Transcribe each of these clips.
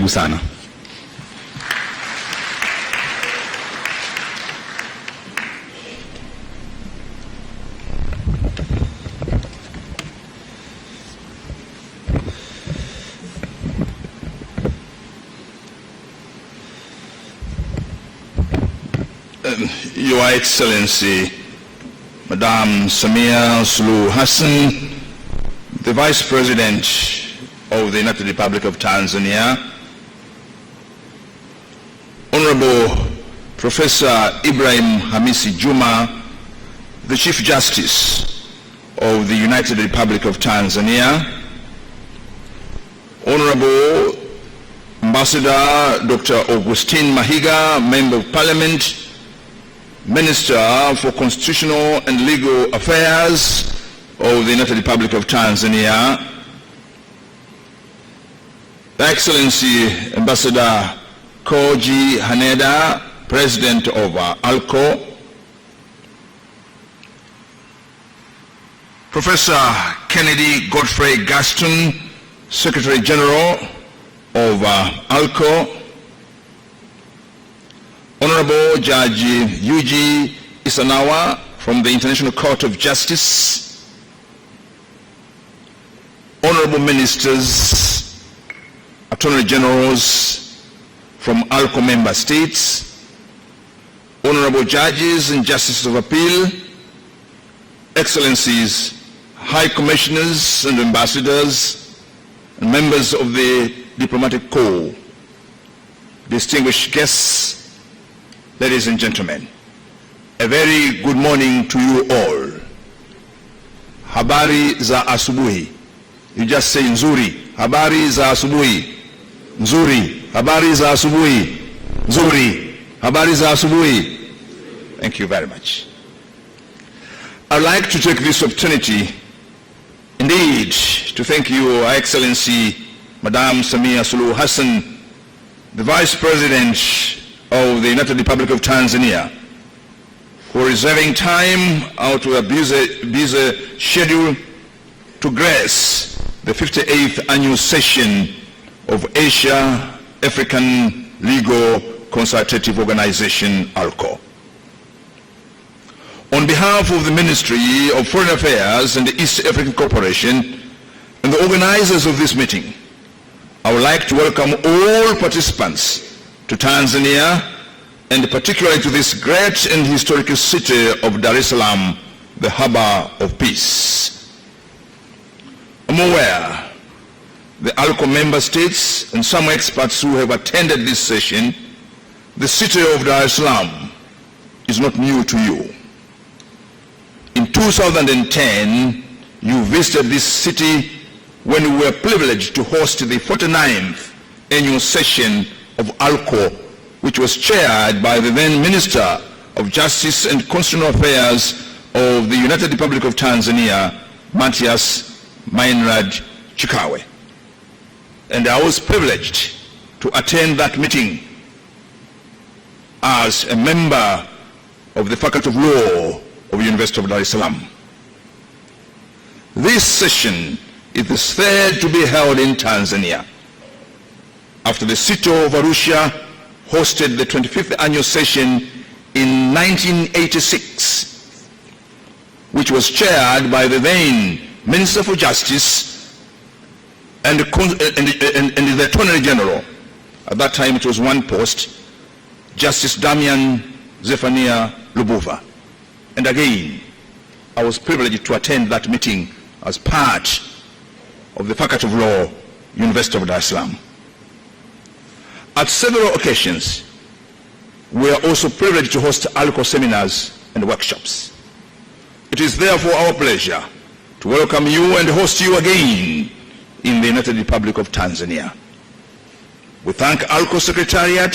Karibu sana. Your Excellency, Madam Samiah Suluhu Hassan, the Vice President of the United Republic of Tanzania, Honorable Professor Ibrahim Hamisi Juma, the Chief Justice of the United Republic of Tanzania, Honorable Ambassador Dr. Augustine Mahiga, Member of Parliament, Minister for Constitutional and Legal Affairs of the United Republic of Tanzania, Excellency Ambassador Koji Haneda, President of ALCO, Professor Kennedy Godfrey Gaston, Secretary General of ALCO, Honorable Judge Yuji Isanawa from the International Court of Justice, Honorable Ministers, Attorney Generals from ALCO member states, Honorable Judges and Justices of Appeal, Excellencies, High Commissioners and Ambassadors, and members of the Diplomatic Corps, distinguished guests, ladies and gentlemen, a very good morning to you all. Habari za asubuhi. You just say nzuri. Habari za asubuhi. Nzuri. Habari za asubuhi. Nzuri. Habari za asubuhi. Thank you very much. I'd like to take this opportunity indeed to thank Your Excellency Madam Samiah Suluhu Hassan, the Vice President of the United Republic of Tanzania, for reserving time out of a busy schedule to grace the 58th annual session of Asia African Legal Consultative Organization, ALCO. On behalf of the Ministry of Foreign Affairs and the East African Cooperation and the organizers of this meeting, I would like to welcome all participants to Tanzania, and particularly to this great and historic city of Dar es Salaam, the harbor of peace. I'm aware the ALCO member states and some experts who have attended this session, the city of Dar es Salaam is not new to you. In 2010, you visited this city when we were privileged to host the 49th annual session of ALCO, which was chaired by the then Minister of Justice and Constitutional Affairs of the United Republic of Tanzania, Mathias Mainrad Chikawe. And I was privileged to attend that meeting as a member of the Faculty of Law of the University of Dar es Salaam. This session is the third to be held in Tanzania, after the city of Arusha hosted the 25th annual session in 1986, which was chaired by the then Minister for Justice and the Attorney General. At that time it was one post, Justice Damian Zephaniah Lubuva. And again, I was privileged to attend that meeting as part of the Faculty of Law, University of Dar es Salaam. At several occasions, we are also privileged to host ALCO seminars and workshops. It is therefore our pleasure to welcome you and host you again in the United Republic of Tanzania. We thank ALCO Secretariat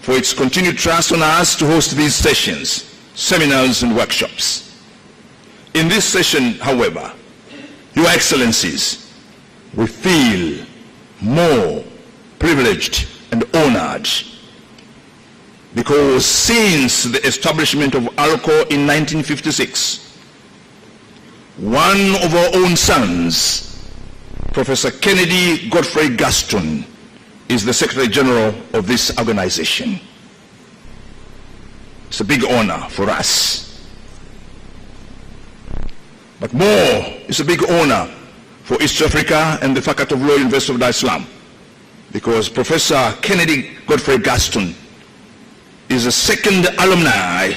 for its continued trust on us to host these sessions, seminars and workshops. In this session, however, Your Excellencies, we feel more privileged and honored because since the establishment of ALCO in 1956, one of our own sons, Professor Kennedy Godfrey Gaston, is the Secretary General of this organization. It's a big honor for us. But more, it's a big honor for East Africa and the Faculty of Law, University of Dar es Salaam, because Professor Kennedy Godfrey Gaston is the second alumni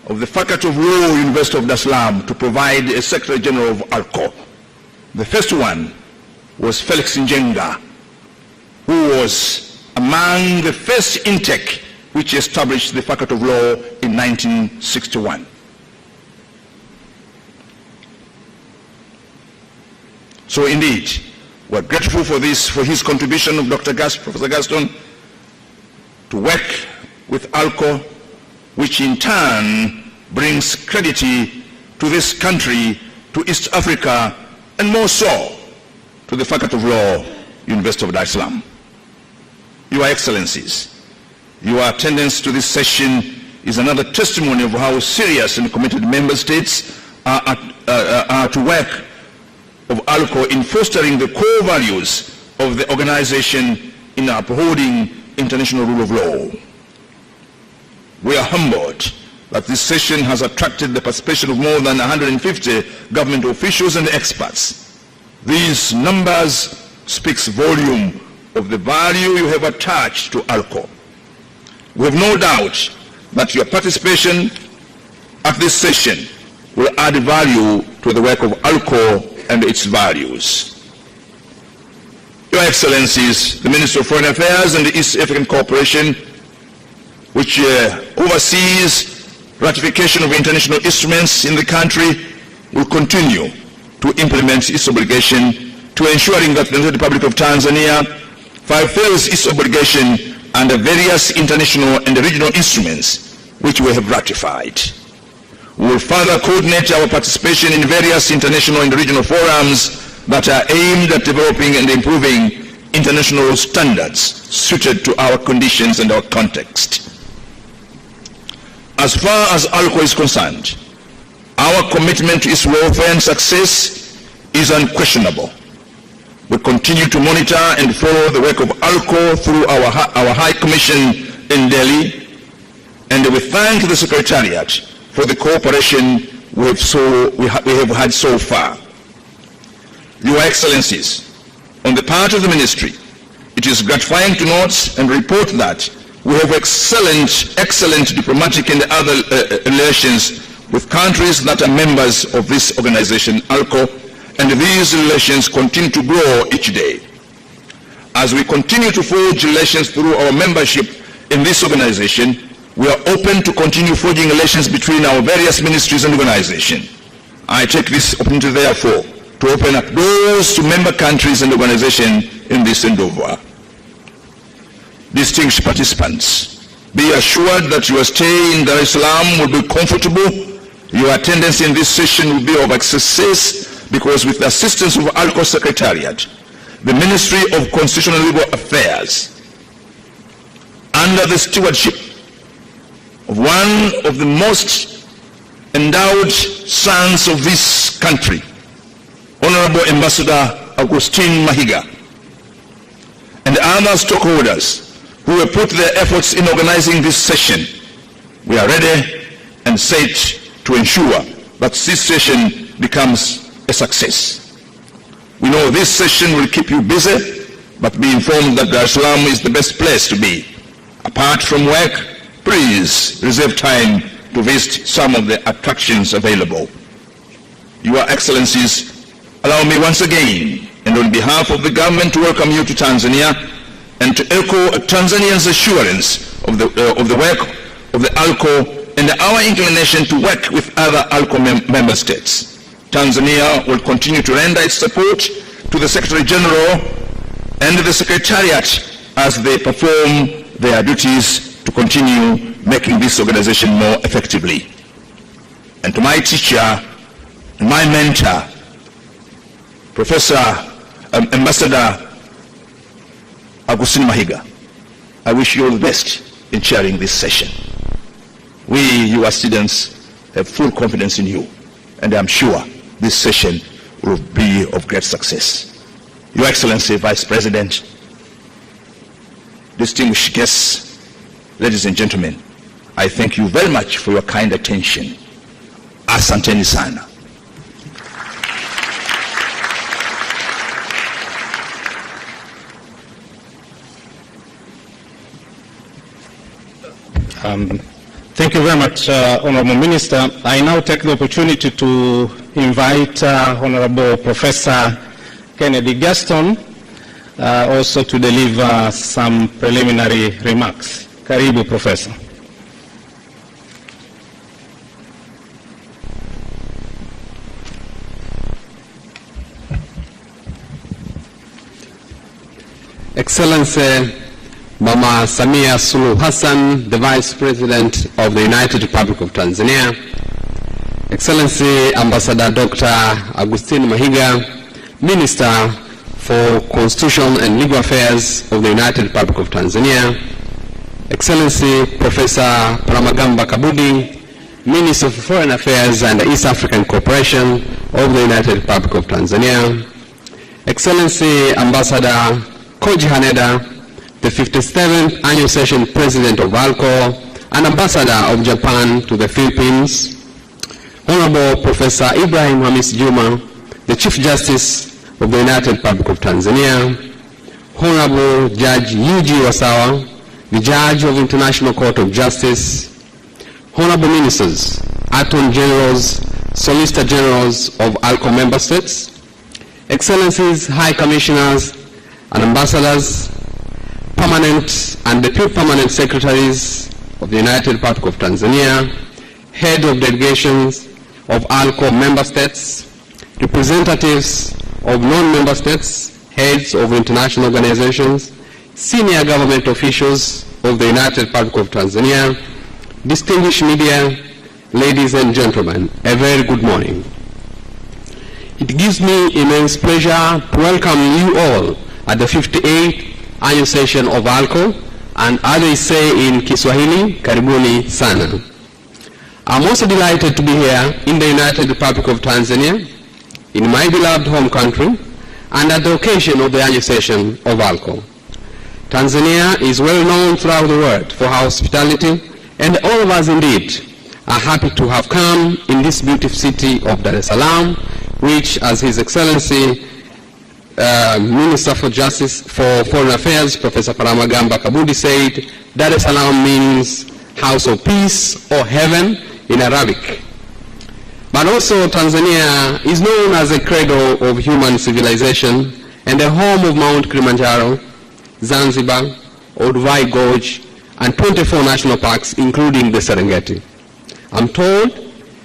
of the Faculty of Law, University of Dar es Salaam, to provide a Secretary General of ALCO. The first one was Felix Njenga, who was among the first intake which established the Faculty of Law in 1961. So indeed, we're grateful for this, for his contribution of Professor Gaston to work with ALCO, which in turn brings credit to this country, to East Africa, and more so to the Faculty of Law, University of Dar es Salaam. Your Excellencies, your attendance to this session is another testimony of how serious and committed member states are to work of ALCO in fostering the core values of the organization in upholding international rule of law. We are humbled that this session has attracted the participation of more than 150 government officials and experts. These numbers speaks volume of the value you have attached to ALCO. We have no doubt that your participation at this session will add value to the work of ALCO and its values. Your Excellencies, the Minister of Foreign Affairs and the East African Cooperation, which oversees ratification of international instruments in the country, will continue to implement its obligation to ensuring that the Republic of Tanzania fulfills its obligation under various international and regional instruments which we have ratified. We will further coordinate our participation in various international and regional forums that are aimed at developing and improving international standards suited to our conditions and our context. As far as ALCO is concerned, our commitment to its welfare and success is unquestionable. We continue to monitor and follow the work of ALCO through our High Commission in Delhi, and we thank the Secretariat for the cooperation we have had so far. Your Excellencies, on the part of the Ministry, it is gratifying to note and report that we have excellent diplomatic and other relations with countries that are members of this organization, ALCO, and these relations continue to grow each day. As we continue to forge relations through our membership in this organization, we are open to continue forging relations between our various ministries and organizations. I take this opportunity, therefore, to open up doors to member countries and organizations in this endeavor. Distinguished participants, be assured that your stay in Dar es Salaam will be comfortable. Your attendance in this session will be of success because with the assistance of ALCO Secretariat, the Ministry of Constitutional and Legal Affairs, under the stewardship of one of the most endowed sons of this country, Honorable Ambassador Augustine Mahiga, and other stakeholders who have put their efforts in organizing this session, we are ready and set to ensure that this session becomes a success. We know this session will keep you busy, but be informed that Dar es Salaam is the best place to be. Apart from work, please reserve time to visit some of the attractions available. Your Excellencies, allow me once again, and on behalf of the government, to welcome you to Tanzania and to echo Tanzanians' assurance of the work of the ALCO and our inclination to work with other ALCO member states. Tanzania will continue to render its support to the Secretary General and the Secretariat as they perform their duties to continue making this organization more effectively. And to my teacher and my mentor, Professor Ambassador Augustine Mahiga, I wish you all the best in chairing this session. We, your students, have full confidence in you, and I'm sure this session will be of great success. Your Excellency, Vice President, distinguished guests, ladies and gentlemen, I thank you very much for your kind attention. Asanteni sana. Thank you very much, Honorable Minister. I now take the opportunity to invite Honorable Professor Kennedy Gaston also to deliver some preliminary remarks. Karibu, Professor. Excellency Mama Samiah Suluhu Hassan, the Vice President of the United Republic of Tanzania, Excellency Ambassador Dr. Agustin Mahiga, Minister for Constitutional and Legal Affairs of the United Republic of Tanzania, Excellency Professor Palamagamba Kabudi, Minister for Foreign Affairs and East African Cooperation of the United Republic of Tanzania, Excellency Ambassador Koji Haneda, the 57th Annual Session President of ALCO and Ambassador of Japan to the Philippines, Honorable Professor Ibrahim Hamis Juma, the Chief Justice of the United Republic of Tanzania, Honorable Judge Yuji Wasawa, the Judge of International Court of Justice, Honorable Ministers, Attorney Generals, Solicitor Generals of ALCO member states, Excellencies, High Commissioners and Ambassadors, Permanent and Deputy Permanent Secretaries of the United Republic of Tanzania, Head of Delegations of ALCO member states, representatives of non-member states, heads of international organizations, senior government officials of the United Republic of Tanzania, distinguished media, ladies and gentlemen, a very good morning. It gives me immense pleasure to welcome you all at the 58th Annual Session of ALCO, and as they say in Kiswahili, karibuni sana. I'm also delighted to be here in the United Republic of Tanzania, in my beloved home country, and at the occasion of the Annual Session of ALCO. Tanzania is well known throughout the world for her hospitality, and all of us indeed are happy to have come in this beautiful city of Dar es Salaam, which, as His Excellency Minister for Justice for Foreign Affairs, Professor Palamagamba Kabudi said, Dar es Salaam means house of peace or heaven in Arabic. But also Tanzania is known as a cradle of human civilization and the home of Mount Kilimanjaro, Zanzibar, Olduvai Gorge, and 24 national parks, including the Serengeti. I'm told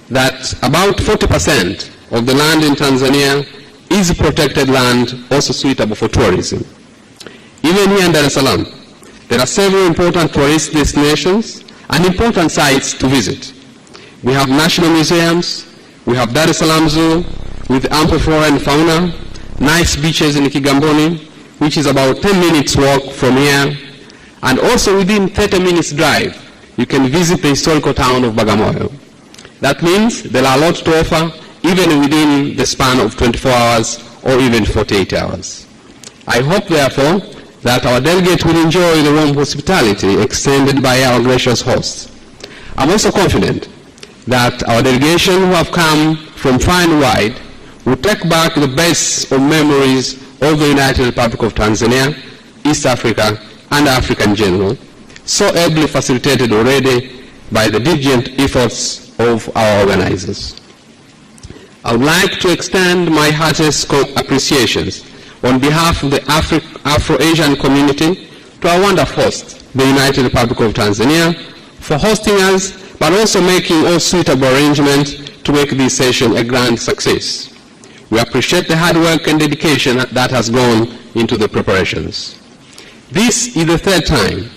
that about 40% of the land in Tanzania is protected land, also suitable for tourism. Even here in Dar es Salaam, there are several important tourist destinations and important sites to visit. We have national museums, we have Dar es Salaam Zoo with ample flora and fauna, nice beaches in Kigamboni, which is about 10 minutes walk from here, and also within 30 minutes drive, you can visit the historical town of Bagamoyo. That means there are a lot to offer, even within the span of 24 hours or even 48 hours. I hope, therefore, that our delegate will enjoy the warm hospitality extended by our gracious hosts. I'm also confident that our delegation who have come from far and wide will take back the best of memories of the United Republic of Tanzania, East Africa, and Africa in general, so ably facilitated already by the diligent efforts of our organizers. I would like to extend my heartiest appreciations on behalf of the Afro-Asian community to our wonderful host, the United Republic of Tanzania, for hosting us, but also making all suitable arrangements to make this session a grand success. We appreciate the hard work and dedication that has gone into the preparations. This is the third time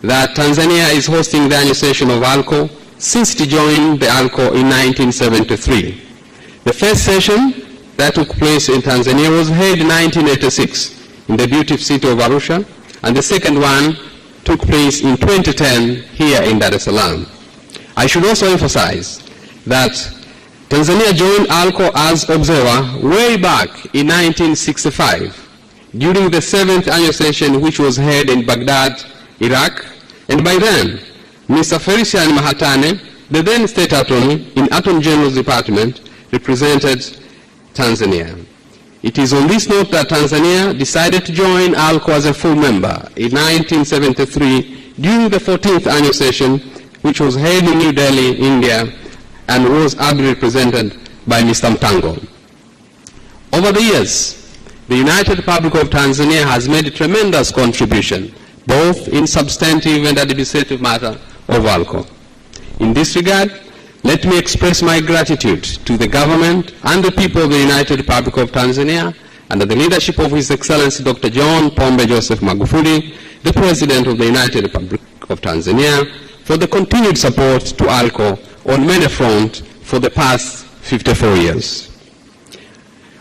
that Tanzania is hosting the annual session of ALCO since it joined the ALCO in 1973. The first session that took place in Tanzania was held in 1986 in the beautiful city of Arusha, and the second one took place in 2010 here in Dar es Salaam. I should also emphasize that Tanzania joined ALCO as observer way back in 1965, during the 7th annual session, which was held in Baghdad, Iraq, and by then, Mr. Felician Mahatane, the then State Attorney in Attorney General's Department, represented Tanzania. It is on this note that Tanzania decided to join ALCO as a full member in 1973 during the 14th annual session, which was held in New Delhi, India, and was ably represented by Mr. Mtango. Over the years, the United Republic of Tanzania has made a tremendous contribution, both in substantive and administrative matter of ALCO. In this regard, let me express my gratitude to the government and the people of the United Republic of Tanzania under the leadership of His Excellency Dr. John Pombe Joseph Magufuli, the President of the United Republic of Tanzania, for the continued support to ALCO on many fronts for the past 54 years.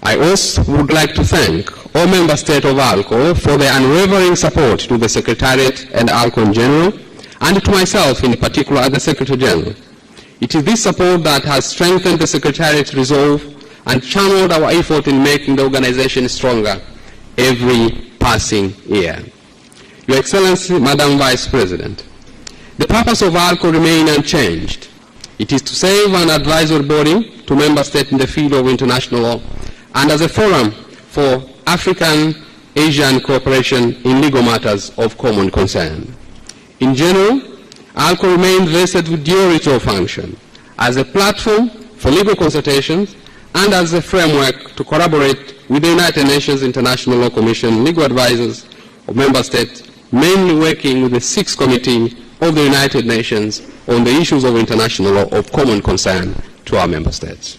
I also would like to thank all member states of ALCO for their unwavering support to the Secretariat and ALCO in general, and to myself in particular as the Secretary General. It is this support that has strengthened the Secretariat's resolve and channeled our effort in making the organization stronger every passing year. Your Excellency, Madam Vice President, the purpose of ALCO remains unchanged. It is to serve an advisory body to member states in the field of international law and as a forum for African-Asian cooperation in legal matters of common concern. In general, ALCO remains vested with dual function as a platform for legal consultations and as a framework to collaborate with the United Nations International Law Commission legal advisors of member states, mainly working with the 6th Committee of the United Nations on the issues of international law of common concern to our member states.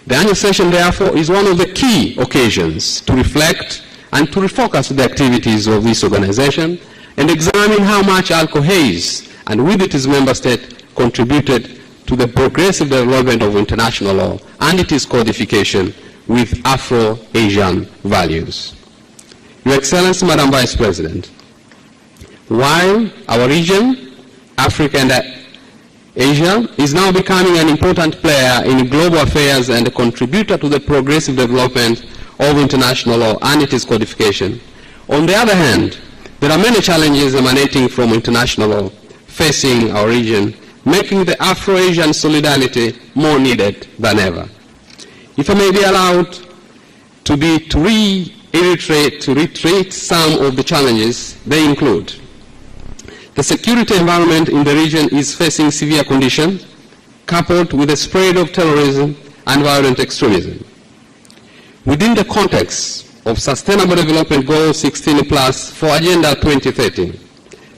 The annual session, therefore, is one of the key occasions to reflect and to refocus the activities of this organization and examine how much ALCO has, and with its member state, contributed to the progressive development of international law and its codification with Afro-Asian values. Your Excellency, Madam Vice President, while our region, Africa and Asia, is now becoming an important player in global affairs and a contributor to the progressive development of international law and its codification, on the other hand, there are many challenges emanating from international law facing our region, making the Afro-Asian solidarity more needed than ever. If I may be allowed to reiterate some of the challenges, they include: the security environment in the region is facing severe conditions, coupled with the spread of terrorism and violent extremism. Within the context of Sustainable Development Goal 16+ for Agenda 2030,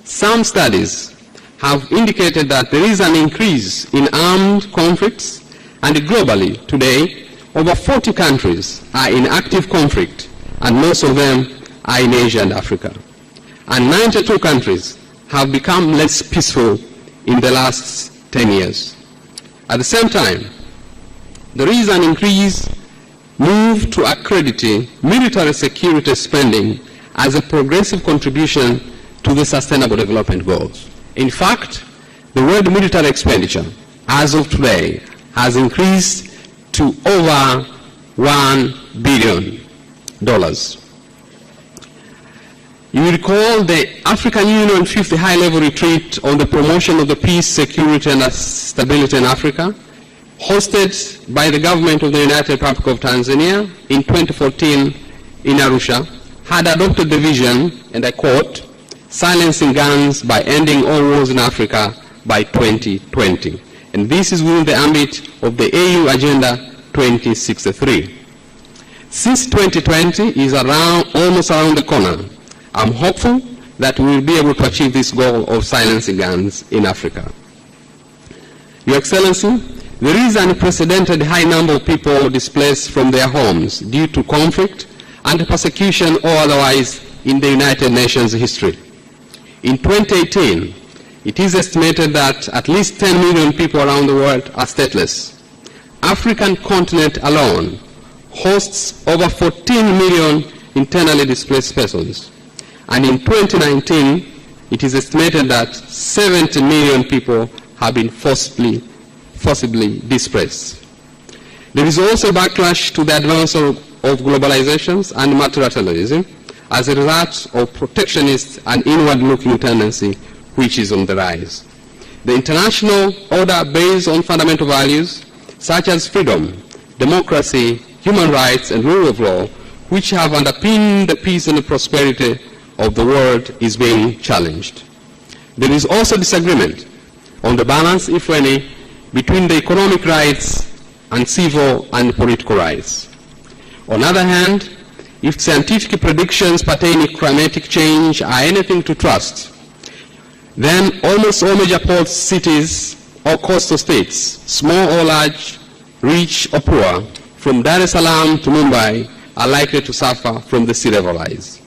some studies have indicated that there is an increase in armed conflicts, and globally today, over 40 countries are in active conflict, and most of them are in Asia and Africa. And 92 countries have become less peaceful in the last 10 years. At the same time, there is an increased move to accredit military security spending as a progressive contribution to the Sustainable Development Goals. In fact, the world military expenditure as of today has increased to over $1 billion. You will recall the African Union 50th High-Level Retreat on the promotion of the peace, security, and stability in Africa, hosted by the government of the United Republic of Tanzania in 2014 in Arusha, had adopted the vision, and I quote, "silencing guns by ending all wars in Africa by 2020. And this is within the ambit of the AU Agenda 2063. Since 2020 is almost around the corner, I'm hopeful that we will be able to achieve this goal of silencing guns in Africa. Your Excellency, there is an unprecedented high number of people displaced from their homes due to conflict and persecution or otherwise in the United Nations history. In 2018, it is estimated that at least 10 million people around the world are stateless. African continent alone hosts over 14 million internally displaced persons. And in 2019, it is estimated that 70 million people have been forcibly displaced. There is also a backlash to the advance of globalizations and multilateralism, as a result of protectionist and inward-looking tendency which is on the rise. The international order based on fundamental values such as freedom, democracy, human rights, and rule of law, which have underpinned the peace and the prosperity of the world, is being challenged. There is also disagreement on the balance, if any, between the economic rights and civil and political rights. On the other hand, if scientific predictions pertaining to climatic change are anything to trust, then almost all major port cities or coastal states, small or large, rich or poor, from Dar es Salaam to Mumbai, are likely to suffer from the sea level rise.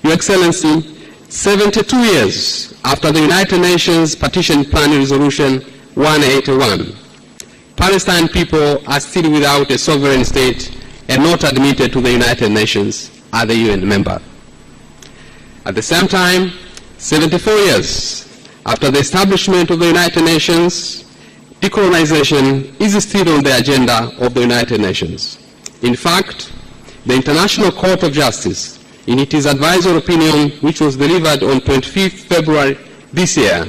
Your Excellency, 72 years after the United Nations Partition Plan Resolution 181, Palestine people are still without a sovereign state and not admitted to the United Nations as a UN member. At the same time, 74 years after the establishment of the United Nations, decolonization is still on the agenda of the United Nations. In fact, the International Court of Justice, in its advisory opinion, which was delivered on 25th February this year,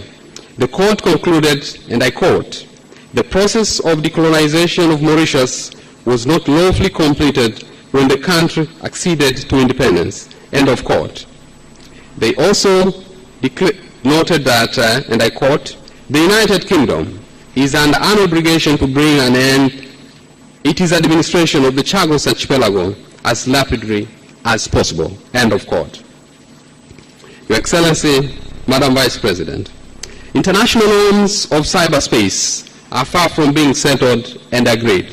the court concluded, and I quote, "The process of decolonization of Mauritius was not lawfully completed when the country acceded to independence," end of quote. They also noted that, and I quote, "The United Kingdom is under an obligation to bring an end its administration of the Chagos Archipelago as rapidly as possible," end of quote. Your Excellency, Madam Vice President, international norms of cyberspace are far from being settled and agreed.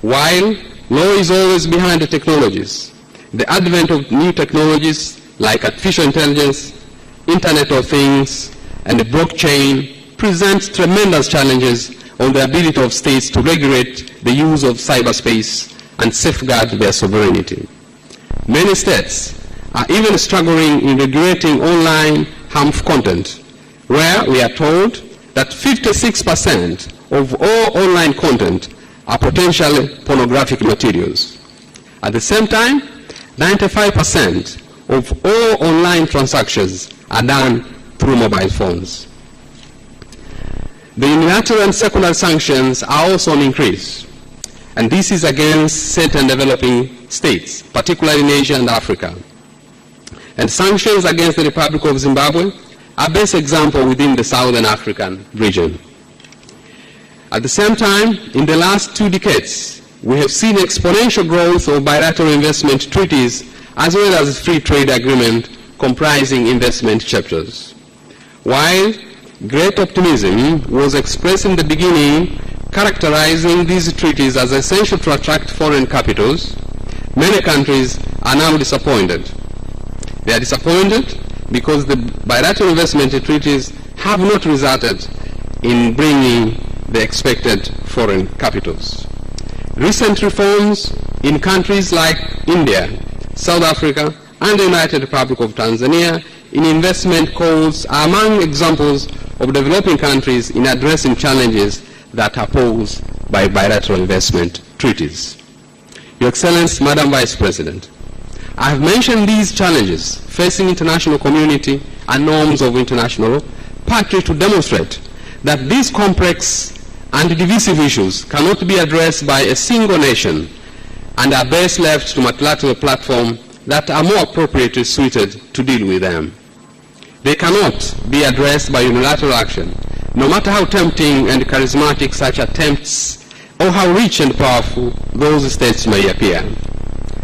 While law is always behind the technologies, the advent of new technologies like artificial intelligence, Internet of Things, and the blockchain presents tremendous challenges on the ability of states to regulate the use of cyberspace and safeguard their sovereignty. Many states are even struggling in regulating online harmful content, where we are told that 56% of all online content are potentially pornographic materials. At the same time, 95% of all online transactions are done through mobile phones. The unilateral and secondary sanctions are also on increase, and this is against certain developing states, particularly in Asia and Africa. And sanctions against the Republic of Zimbabwe are best example within the Southern African region. At the same time, in the last 2 decades, we have seen exponential growth of bilateral investment treaties as well as free trade agreement comprising investment chapters. While great optimism was expressed in the beginning, characterizing these treaties as essential to attract foreign capitals, many countries are now disappointed. They are disappointed because the bilateral investment treaties have not resulted in bringing the expected foreign capitals. Recent reforms in countries like India, South Africa, and the United Republic of Tanzania in investment calls are among examples of developing countries in addressing challenges that are posed by bilateral investment treaties. Your Excellency, Madam Vice President, I have mentioned these challenges facing international community and norms of international law, partly to demonstrate that these complex and divisive issues cannot be addressed by a single nation and are best left to multilateral platforms that are more appropriately suited to deal with them. They cannot be addressed by unilateral action, no matter how tempting and charismatic such attempts or how rich and powerful those states may appear.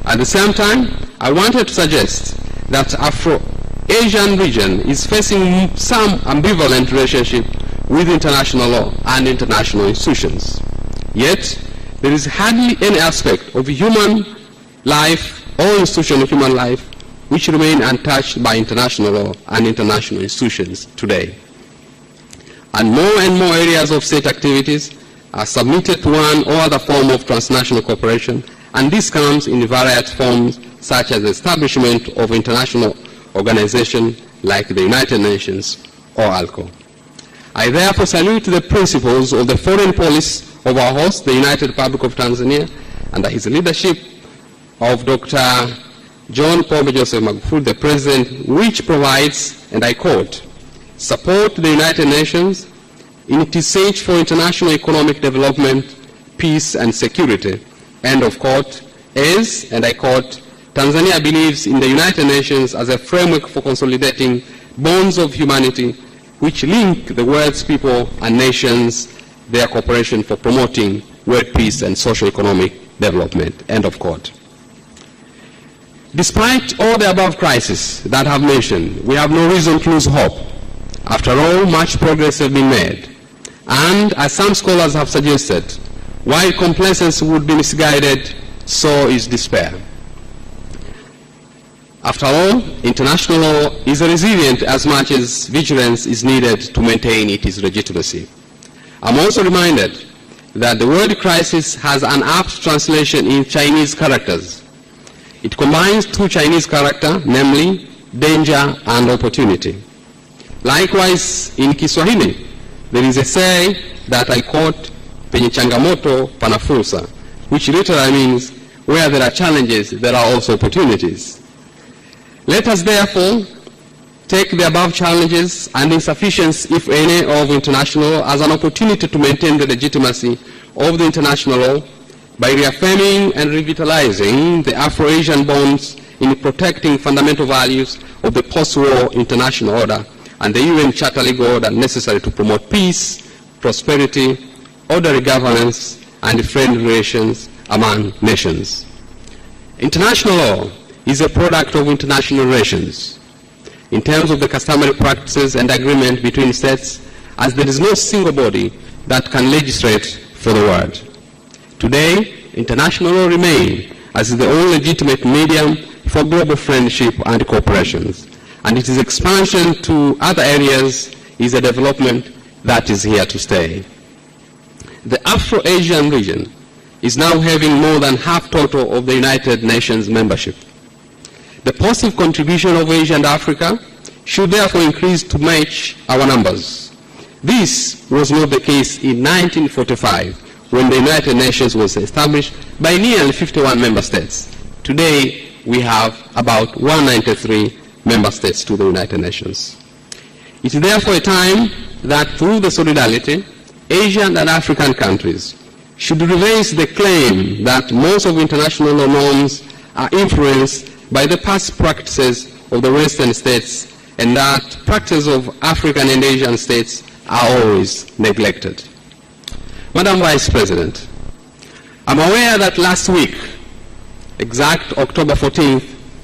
At the same time, I wanted to suggest that Afro-Asian region is facing some ambivalent relationship with international law and international institutions. Yet, there is hardly any aspect of human life or institution of human life which remain untouched by international law and international institutions today. And more areas of state activities are submitted to one or other form of transnational cooperation, and this comes in various forms such as the establishment of international organizations like the United Nations or ALCO. I therefore salute the principles of the foreign policy of our host, the United Republic of Tanzania, under his leadership of Dr. John Pombe Joseph Magufuli, the President, which provides, and I quote, support to the United Nations in its search for international economic development, peace and security, end of quote, as, and I quote, Tanzania believes in the United Nations as a framework for consolidating bonds of humanity which link the world's people and nations, their cooperation for promoting world peace and socio-economic development, end of quote. Despite all the above crises that I have mentioned, we have no reason to lose hope. After all, much progress has been made. And as some scholars have suggested, while complacency would be misguided, so is despair. After all, international law is resilient as much as vigilance is needed to maintain its legitimacy. I'm also reminded that the word crisis has an apt translation in Chinese characters. It combines two Chinese characters, namely danger and opportunity. Likewise, in Kiswahili, there is a saying that I quote, penye changamoto pana fursa, which literally means where there are challenges, there are also opportunities. Let us therefore take the above challenges and insufficiency, if any, of international law as an opportunity to maintain the legitimacy of the international law by reaffirming and revitalizing the Afro-Asian bonds in protecting fundamental values of the post-war international order and the UN Charter legal order necessary to promote peace, prosperity, orderly governance, and friendly relations among nations. International law is a product of international relations in terms of the customary practices and agreement between states, as there is no single body that can legislate for the world. Today, international law remains as the only legitimate medium for global friendship and cooperation, and its expansion to other areas is a development that is here to stay. The Afro-Asian region is now having more than half total of the United Nations membership. The positive contribution of Asia and Africa should therefore increase to match our numbers. This was not the case in 1945, when the United Nations was established by nearly 51 member states. Today, we have about 193 member states to the United Nations. It is therefore a time that through the solidarity, Asian and African countries should revise the claim that most of international law norms are influenced by the past practices of the Western states, and that practices of African and Asian states are always neglected. Madam Vice President, I'm aware that last week, exact October 14th,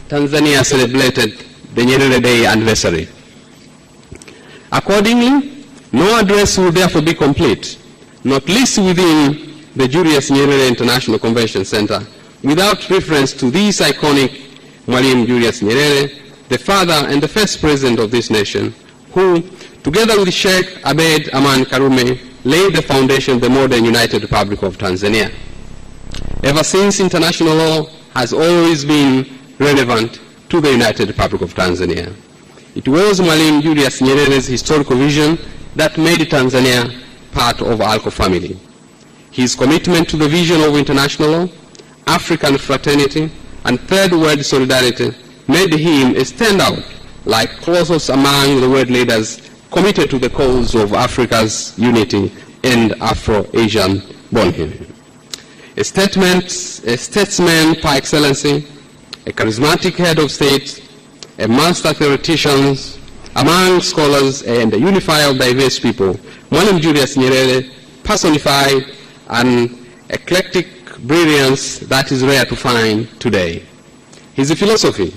Tanzania celebrated the Nyerere Day anniversary. Accordingly, no address will therefore be complete, not least within the Julius Nyerere International Convention Center, without reference to this iconic Mwalimu Julius Nyerere, the father and the first president of this nation, who, together with Sheikh Abed Aman Karume, laid the foundation of the modern United Republic of Tanzania. Ever since, international law has always been relevant to the United Republic of Tanzania. It was Mwalimu Julius Nyerere's historical vision that made Tanzania part of ALCO family. His commitment to the vision of international law, African fraternity, and third world solidarity made him a standout like closest among the world leaders committed to the cause of Africa's unity and Afro-Asian bonding. A statesman par excellence, a charismatic head of state, a master theoretician among scholars, and a unifier of diverse people, Mwalimu Julius Nyerere personified an eclectic brilliance that is rare to find today. His philosophy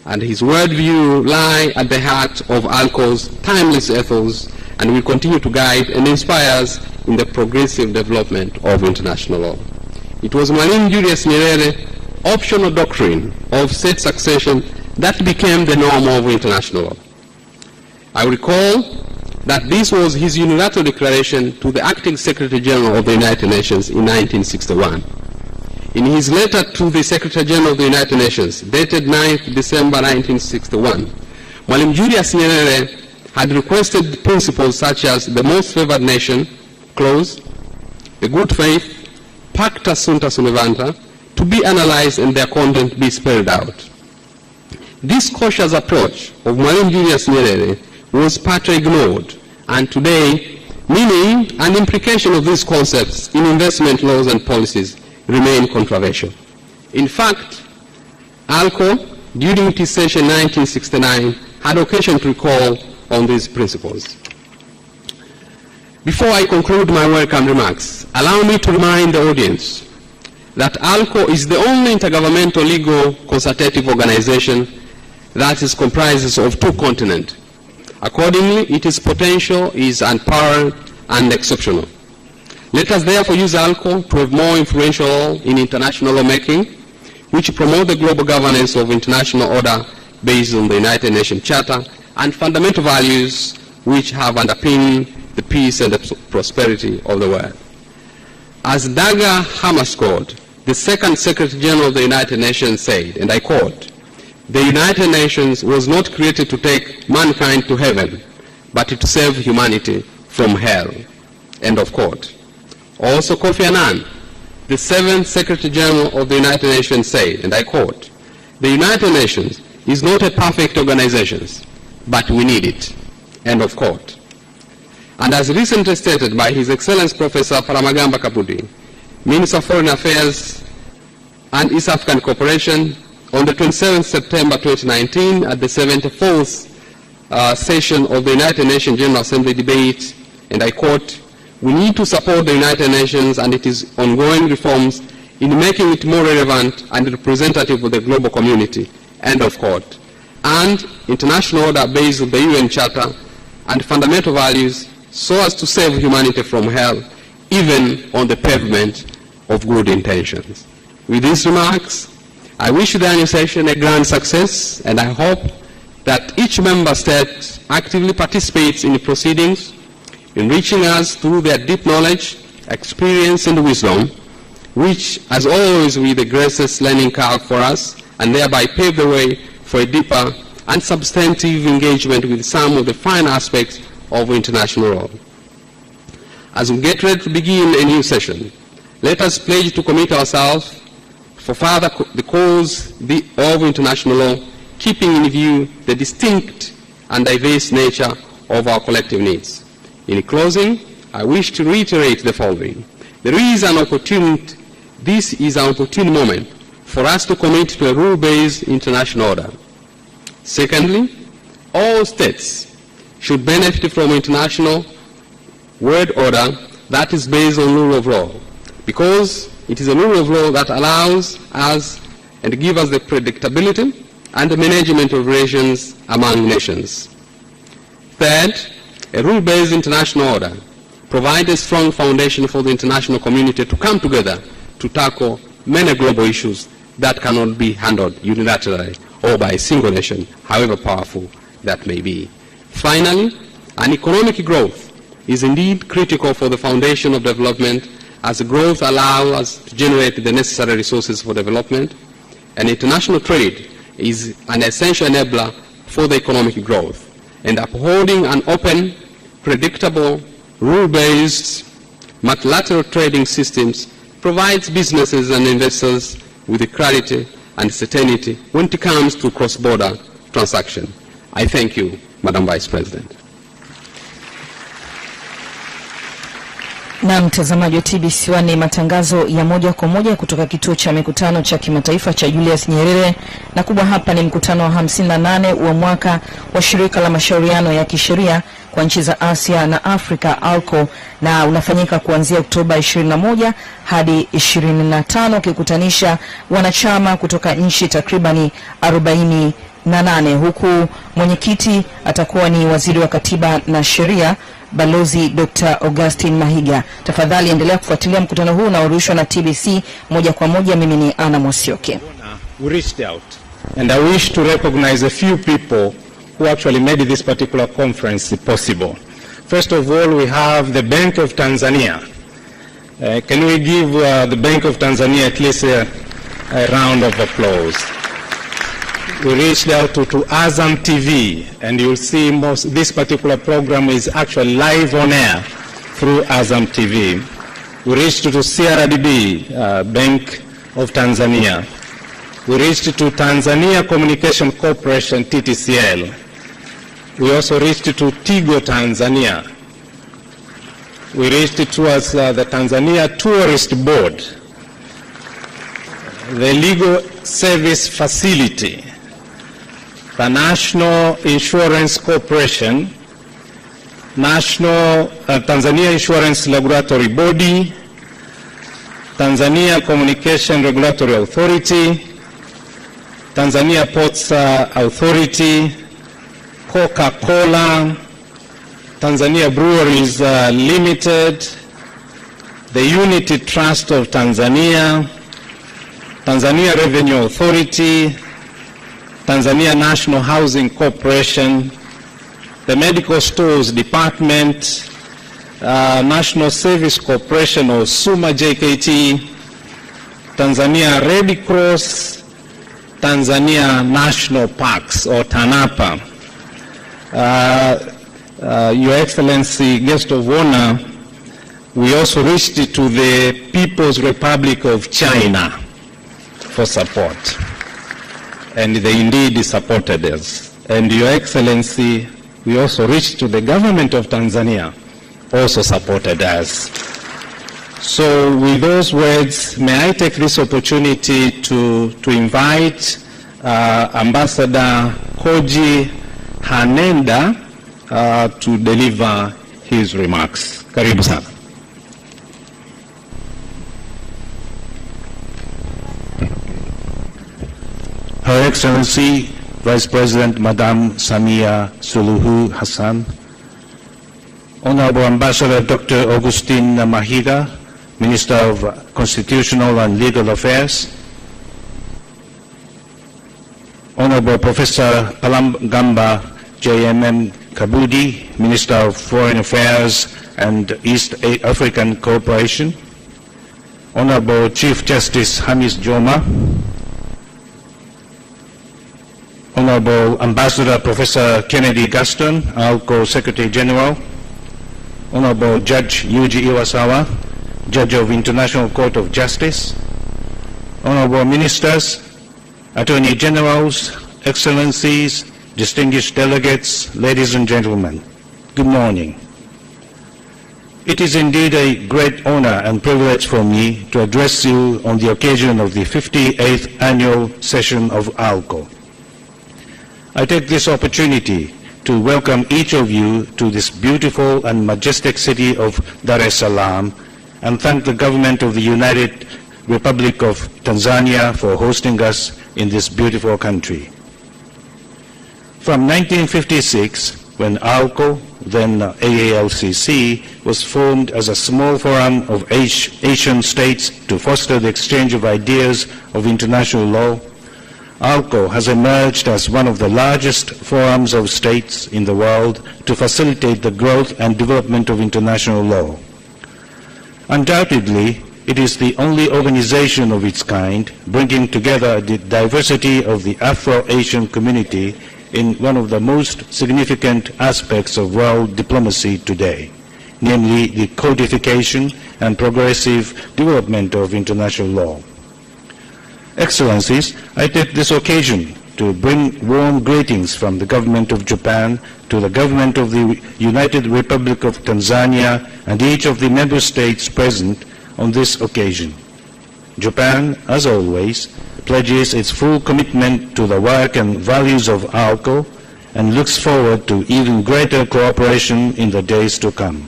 and his worldview lie at the heart of ALCO's timeless ethos and will continue to guide and inspire us in the progressive development of international law. It was Mwalimu Julius Nyerere optional doctrine of state succession that became the norm of international law. I recall that this was his unilateral declaration to the acting Secretary General of the United Nations in 1961. In his letter to the Secretary General of the United Nations, dated 9th December 1961, Mwalimu Julius Nyerere had requested principles such as the most favored nation clause, the good faith, pacta sunt sunt levanta, to be analyzed and their content be spelled out. This cautious approach of Mwalimu Julius Nyerere was partly ignored, and today, meaning and implication of these concepts in investment laws and policies remain controversial. In fact, ALCO, during its session 1969, had occasion to recall on these principles. Before I conclude my welcome remarks, allow me to remind the audience that ALCO is the only intergovernmental legal consultative organization that is comprised of 2 continents. Accordingly, its potential is unparalleled and exceptional. Let us therefore use ALCO to have more influential role in international lawmaking, which promote the global governance of international order based on the United Nations Charter and fundamental values which have underpinned the peace and the prosperity of the world. As Daga Hammarskjöld, the second Secretary General of the United Nations said, and I quote, "The United Nations was not created to take mankind to heaven, but to save humanity from hell." End of quote. Also Kofi Annan, the seventh Secretary General of the United Nations said, and I quote, "The United Nations is not a perfect organization, but we need it." End of quote. And as recently stated by His Excellency Professor Paramagamba Kabudi, Minister of Foreign Affairs and East African Cooperation, on the 27th September 2019 at the 74th session of the United Nations General Assembly debate, and I quote, "We need to support the United Nations and its ongoing reforms in making it more relevant and representative of the global community," end of quote, "and international order based on the UN Charter and fundamental values so as to save humanity from hell, even on the pavement of good intentions." With these remarks, I wish the annual session a grand success, and I hope that each member state actively participates in the proceedings, enriching us through their deep knowledge, experience, and wisdom, which, as always, will be the greatest learning curve for us, and thereby pave the way for a deeper and substantive engagement with some of the fine aspects of international law. As we get ready to begin a new session, let us pledge to commit ourselves for further the cause of international law, keeping in view the distinct and diverse nature of our collective needs. In closing, I wish to reiterate the following. This is an opportune moment for us to commit to a rule-based international order. Secondly, all states should benefit from international world order that is based on rule of law, because it is a rule of law that allows us and gives us the predictability and the management of relations among nations. Third, a rule-based international order provides a strong foundation for the international community to come together to tackle many global issues that cannot be handled unilaterally or by a single nation, however powerful that may be. Finally, an economic growth is indeed critical for the foundation of development, as growth allows us to generate the necessary resources for development, and international trade is an essential enabler for the economic growth. And upholding an open, predictable, rule-based multilateral trading systems provides businesses and investors with the clarity and certainty when it comes to cross-border transaction. I thank you, Madam Vice President. Na mtazamaji wa TBC1, ni matangazo ya moja kwa moja kutoka kituo cha mikutano cha kimataifa cha Julius Nyerere, na kubwa hapa ni mkutano wa 58 wa mwaka wa shirika la mashauriano ya kisheria kwa nchi za Asia na Afrika ALCO, na unafanyika kuanzia Oktoba 21 hadi 25, ukikutanisha wanachama kutoka nchi takribani 48, huku mwenyekiti atakuwa ni waziri wa katiba na sheria Balozi Dr. Augustine Mahiga. Tafadhali endelea kufuatilia mkutano huu na urushwa na TBC moja kwa moja. Mimi ni Ana Mosioke. We reached out, and I wish to recognize a few people who actually made this particular conference possible. First of all, we have the Bank of Tanzania. Can we give the Bank of Tanzania at least a round of applause? We reached out to Azam TV, and you'll see this particular program is actually live on air through Azam TV. We reached to CRDB, Bank of Tanzania. We reached to Tanzania Communication Corporation, TTCL. We also reached to Tigo Tanzania. We reached towards the Tanzania Tourist Board, the Legal Service Facility, the National Insurance Corporation, National Tanzania Insurance Regulatory Body, Tanzania Communication Regulatory Authority, Tanzania Ports Authority, Coca-Cola, Tanzania Breweries Limited, the Unity Trust of Tanzania, Tanzania Revenue Authority, Tanzania National Housing Corporation, the Medical Stores Department, National Service Corporation or SUMA JKT, Tanzania Red Cross, Tanzania National Parks or TANAPA. Your Excellency, guest of honor, we also reached to the People's Republic of China for support. And they indeed supported us. And Your Excellency, we also reached to the government of Tanzania, also supported us. So with those words, may I take this opportunity to invite Ambassador Koji Hanenda to deliver his remarks. Karibu sana. Her Excellency, Vice President Madam Samiah Suluhu Hassan, Honorable Ambassador Dr. Augustine Mahida, Minister of Constitutional and Legal Affairs, Honorable Professor Palambamba JMM Kabudi, Minister of Foreign Affairs and East African Cooperation, Honorable Chief Justice Hamis Joma, Honorable Ambassador Professor Kennedy Gaston, ALCO Secretary General, Honorable Judge Yuji Iwasawa, Judge of International Court of Justice, Honorable Ministers, Attorney Generals, Excellencies, distinguished delegates, ladies and gentlemen, good morning. It is indeed a great honor and privilege for me to address you on the occasion of the 58th annual session of ALCO. I take this opportunity to welcome each of you to this beautiful and majestic city of Dar es Salaam and thank the government of the United Republic of Tanzania for hosting us in this beautiful country. From 1956, when ALCO, then AALCC, was formed as a small forum of Asian states to foster the exchange of ideas of international law, ALCO has emerged as one of the largest forums of states in the world to facilitate the growth and development of international law. Undoubtedly, it is the only organization of its kind bringing together the diversity of the Afro-Asian community in one of the most significant aspects of world diplomacy today, namely the codification and progressive development of international law. Excellencies, I take this occasion to bring warm greetings from the government of Japan to the government of the United Republic of Tanzania and each of the member states present on this occasion. Japan, as always, pledges its full commitment to the work and values of ALCO and looks forward to even greater cooperation in the days to come.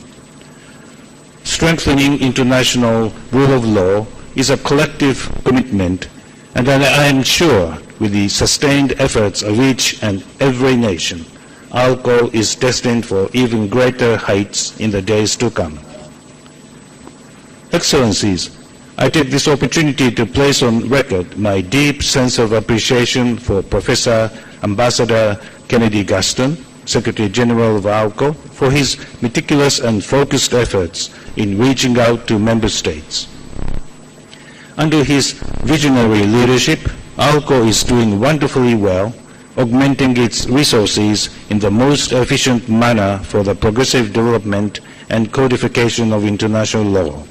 Strengthening international rule of law is a collective commitment, and I am sure with the sustained efforts of each and every nation, ALCO is destined for even greater heights in the days to come. Excellencies, I take this opportunity to place on record my deep sense of appreciation for Professor Ambassador Kennedy Gaston, Secretary General of ALCO, for his meticulous and focused efforts in reaching out to member states. Under his visionary leadership, ALCO is doing wonderfully well, augmenting its resources in the most efficient manner for the progressive development and codification of international law.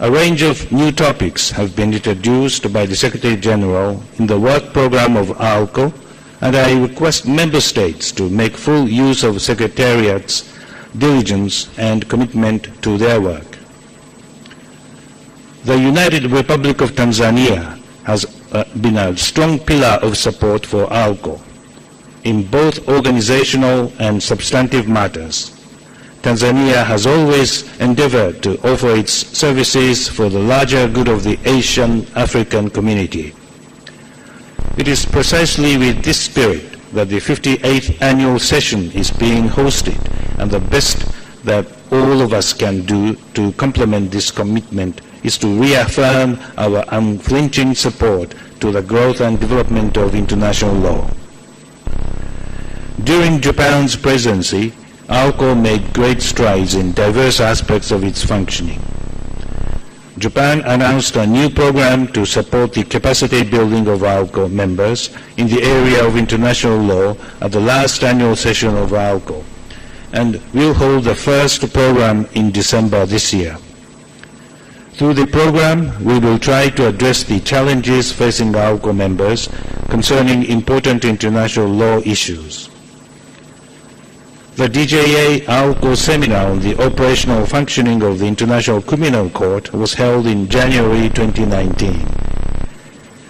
A range of new topics have been introduced by the Secretary General in the work program of ALCO, and I request Member States to make full use of Secretariat's diligence and commitment to their work. The United Republic of Tanzania has been a strong pillar of support for ALCO in both organizational and substantive matters. Tanzania has always endeavored to offer its services for the larger good of the Asian-African community. It is precisely with this spirit that the 58th annual session is being hosted, and the best that all of us can do to complement this commitment is to reaffirm our unflinching support to the growth and development of international law. During Japan's presidency, ALCO made great strides in diverse aspects of its functioning. Japan announced a new program to support the capacity building of ALCO members in the area of international law at the last annual session of ALCO, and will hold the first program in December this year. Through the program, we will try to address the challenges facing ALCO members concerning important international law issues. The DJA ALCO seminar on the operational functioning of the International Criminal Court was held in January 2019.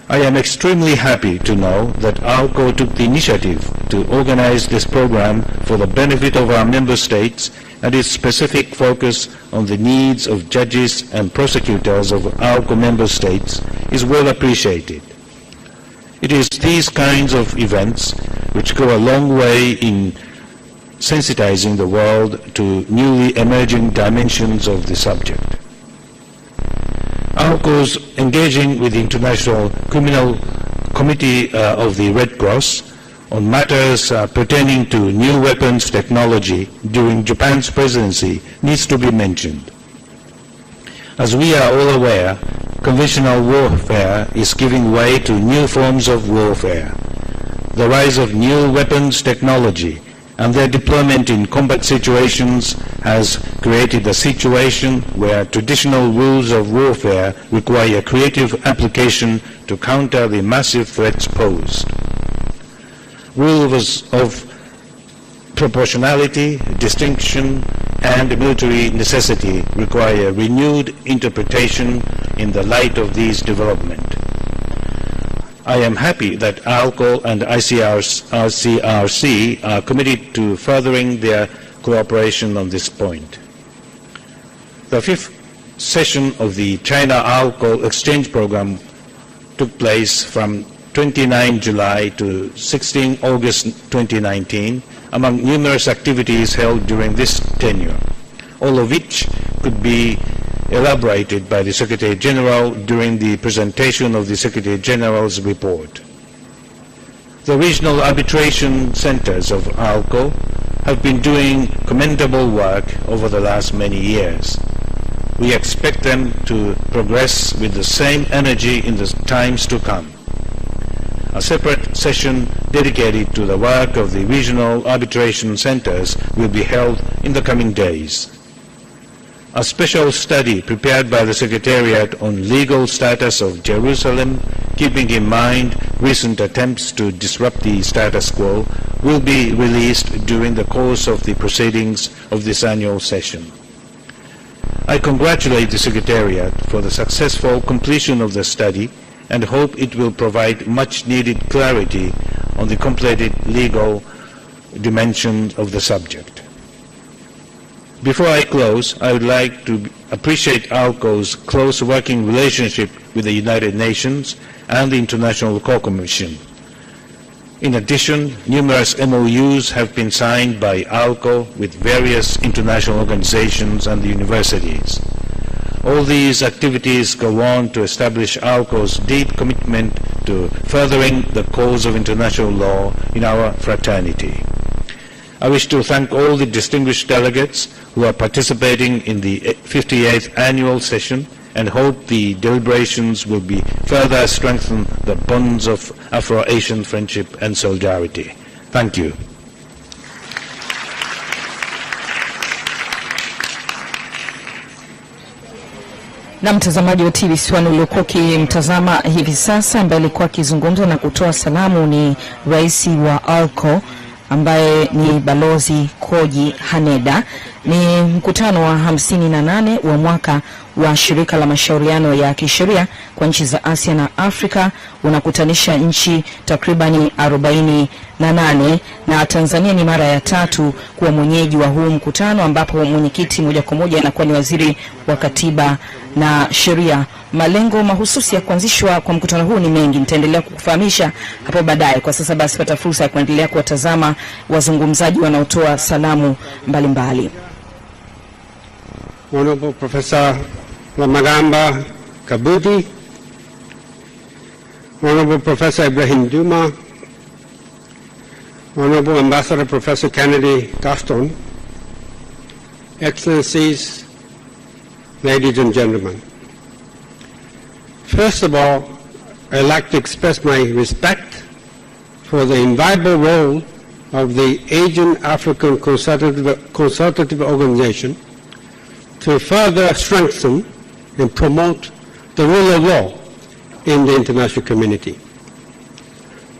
I am extremely happy to know that ALCO took the initiative to organize this program for the benefit of our member states, and its specific focus on the needs of judges and prosecutors of ALCO member states is well appreciated. It is these kinds of events which go a long way in sensitizing the world to newly emerging dimensions of the subject. ALCO's engaging with the International Criminal Committee of the Red Cross on matters pertaining to new weapons technology during Japan's presidency needs to be mentioned. As we are all aware, conventional warfare is giving way to new forms of warfare. The rise of new weapons technology and their deployment in combat situations has created a situation where traditional rules of warfare require creative application to counter the massive threats posed. Rules of proportionality, distinction, and military necessity require renewed interpretation in the light of these developments. I am happy that ALCO and ICRC are committed to furthering their cooperation on this point. The fifth session of the China-ALCO exchange program took place from 29 July to 16 August 2019, among numerous activities held during this tenure, all of which could be elaborated by the Secretary General during the presentation of the Secretary General's report. The regional arbitration centers of ALCO have been doing commendable work over the last many years. We expect them to progress with the same energy in the times to come. A separate session dedicated to the work of the regional arbitration centers will be held in the coming days. A special study prepared by the Secretariat on legal status of Jerusalem, keeping in mind recent attempts to disrupt the status quo, will be released during the course of the proceedings of this annual session. I congratulate the Secretariat for the successful completion of the study and hope it will provide much-needed clarity on the completed legal dimensions of the subject. Before I close, I would like to appreciate ALCO's close working relationship with the United Nations and the International Law Commission. In addition, numerous MOUs have been signed by ALCO with various international organizations and the universities. All these activities go on to establish ALCO's deep commitment to furthering the cause of international law in our fraternity. I wish to thank all the distinguished delegates who are participating in the 58th annual session and hope the deliberations will be further strengthen the bonds of Afro-Asian friendship and solidarity. Thank you. Na mtazamaji wa TV1 uliokuwa ukimtazama hivi sasa, ambaye alikuwa akizungumza na kutoa salamu ni Rais wa ALCO ambaye ni Balozi Koji Haneda. Ni mkutano wa 58 wa mwaka wa shirika la mashauriano ya kisheria kwa nchi za Asia na Afrika, unakutanisha nchi takribani 48 na Tanzania ni mara ya 3 kuwa mwenyeji wa huu mkutano, ambapo mwenyekiti moja kwa moja anakuwa ni Waziri wa Katiba na Sheria. Malengo mahususi ya kuanzishwa kwa mkutano huu ni mengi, nitaendelea kukufahamisha hapo baadaye. Kwa sasa basi pata fursa ya kuendelea kuwatazama wazungumzaji wanaotoa salamu mbalimbali. Honorable Professor Lamagamba Kabudi, Honorable Professor Ibrahim Juma, Honorable Ambassador Professor Kennedy Gaston, Excellencies, ladies and gentlemen. First of all, I'd like to express my respect for the invaluable role of the Asian African Consultative Organization to further strengthen and promote the rule of law in the international community.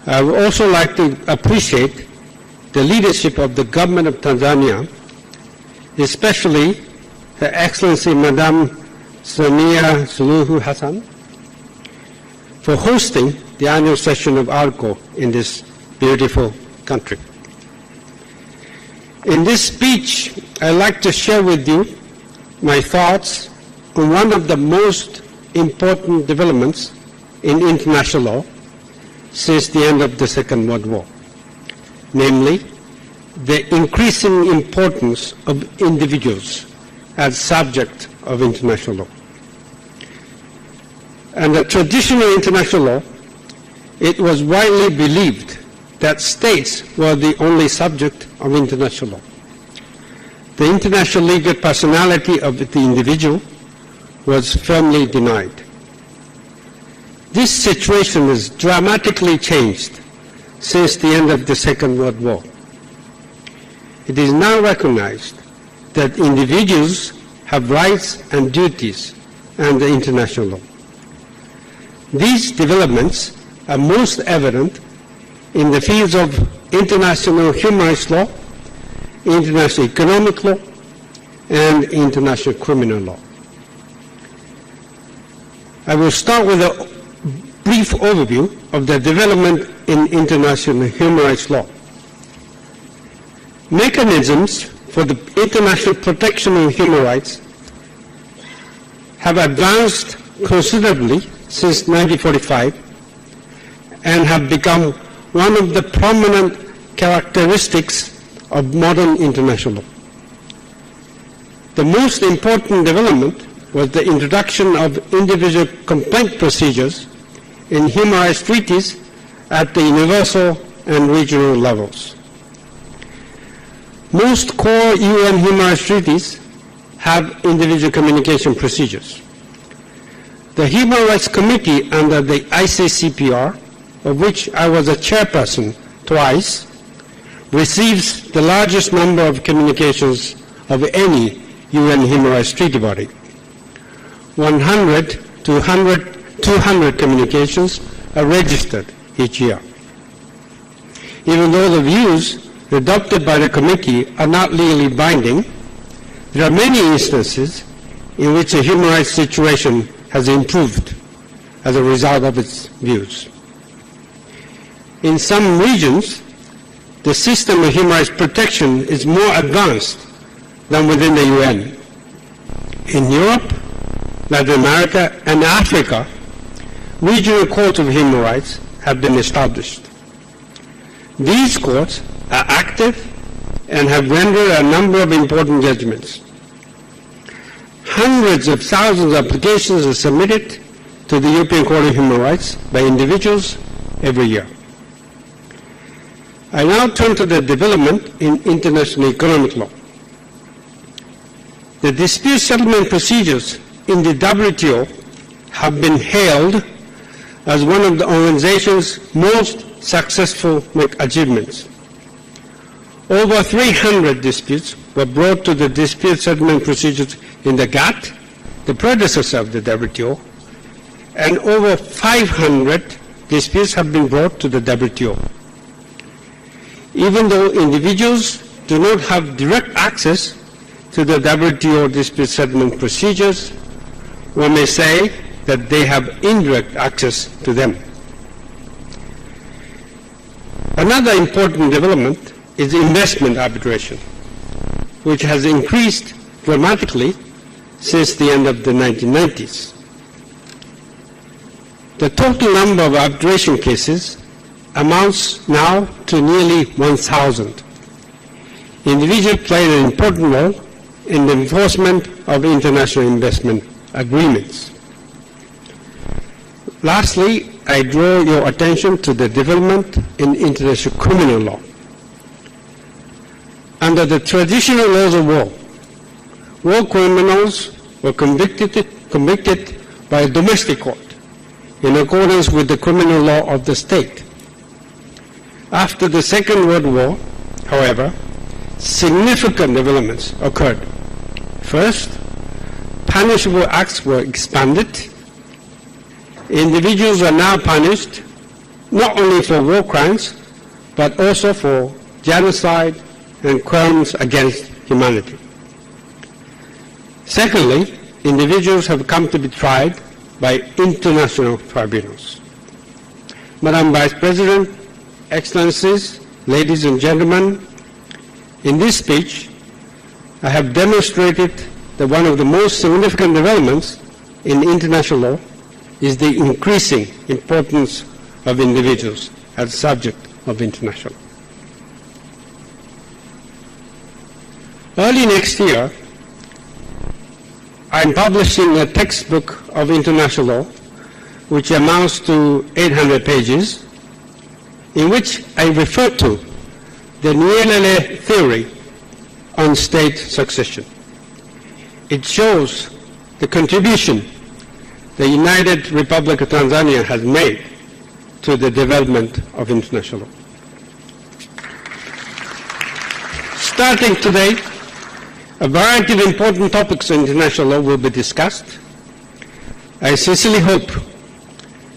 I would also like to appreciate the leadership of the government of Tanzania, especially Her Excellency Madam Samiah Suluhu Hassan, for hosting the annual session of ALCO in this beautiful country. In this speech, I'd like to share with you my thoughts on one of the most important developments in international law since the end of the Second World War, namely the increasing importance of individuals as subject of international law. Under traditional international law, it was widely believed that states were the only subject of international law. The international legal personality of the individual was firmly denied. This situation has dramatically changed since the end of the Second World War. It is now recognized that individuals have rights and duties under international law. These developments are most evident in the fields of international human rights law, international economic law, and international criminal law. I will start with a brief overview of the development in international human rights law. Mechanisms for the international protection of human rights have advanced considerably since 1945 and have become one of the prominent characteristics of modern international law. The most important development was the introduction of individual complaint procedures in human rights treaties at the universal and regional levels. Most core UN human rights treaties have individual communication procedures. The Human Rights Committee under the ICCPR, of which I was a chairperson twice, receives the largest number of communications of any UN human rights treaty body. 100 to 200 communications are registered each year. Even though the views adopted by the committee are not legally binding, there are many instances in which the human rights situation has improved as a result of its views. In some regions, the system of human rights protection is more advanced than within the UN. In Europe, Latin America, and Africa, regional courts of human rights have been established. These courts are active and have rendered a number of important judgments. Hundreds of thousands of applications are submitted to the European Court of Human Rights by individuals every year. I now turn to the development in international economic law. The dispute settlement procedures in the WTO have been hailed as one of the organization's most successful achievements. Over 300 disputes were brought to the dispute settlement procedures in the GATT, the predecessor of the WTO, and over 500 disputes have been brought to the WTO. Even though individuals do not have direct access to the WTO dispute settlement procedures, one may say that they have indirect access to them. Another important development is investment arbitration, which has increased dramatically since the end of the 1990s. The total number of arbitration cases amounts now to nearly 1,000. Individuals play an important role in the enforcement of international investment agreements. Lastly, I draw your attention to the development in international criminal law. Under the traditional laws of war criminals were convicted by a domestic court in accordance with the criminal law of the state. After the Second World War, however, significant developments occurred. First, punishable acts were expanded. Individuals are now punished not only for war crimes, but also for genocide and crimes against humanity. Secondly, individuals have come to be tried by international tribunals. Madam Vice President, Excellencies, ladies and gentlemen, in this speech, I have demonstrated that one of the most significant developments in international law is the increasing importance of individuals as subject of international law. Early next year, I am publishing a textbook of international law, which amounts to 800 pages, in which I refer to the Nyerere theory on state succession. It shows the contribution the United Republic of Tanzania has made to the development of international law. Starting today, a variety of important topics in international law will be discussed. I sincerely hope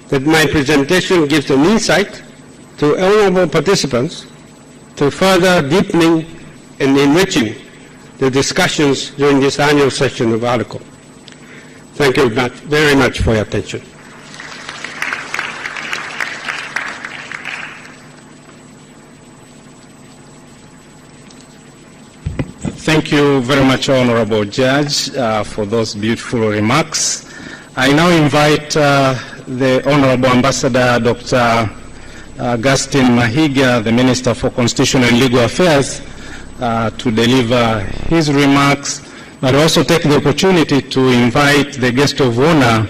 that my presentation gives an insight to honorable participants to further deepening and enriching the discussions during this annual session of ARCO. Thank you very much for your attention. Thank you very much, Honorable Judge, for those beautiful remarks. I now invite the Honorable Ambassador Dr. Augustine Mahiga, the Minister for Constitutional and Legal Affairs, to deliver his remarks, but also take the opportunity to invite the guest of honor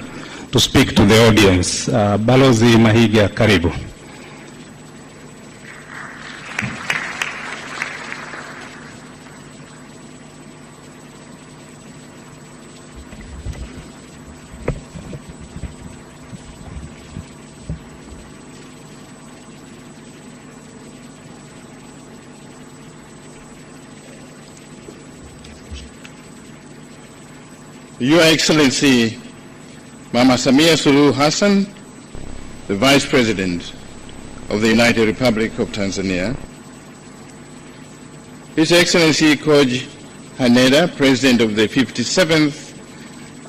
to speak to the audience. Balozi Mahiga, karibu. Your Excellency, Mama Samiah Suluhu Hassan, the Vice President of the United Republic of Tanzania, His Excellency Koji Haneda, President of the 57th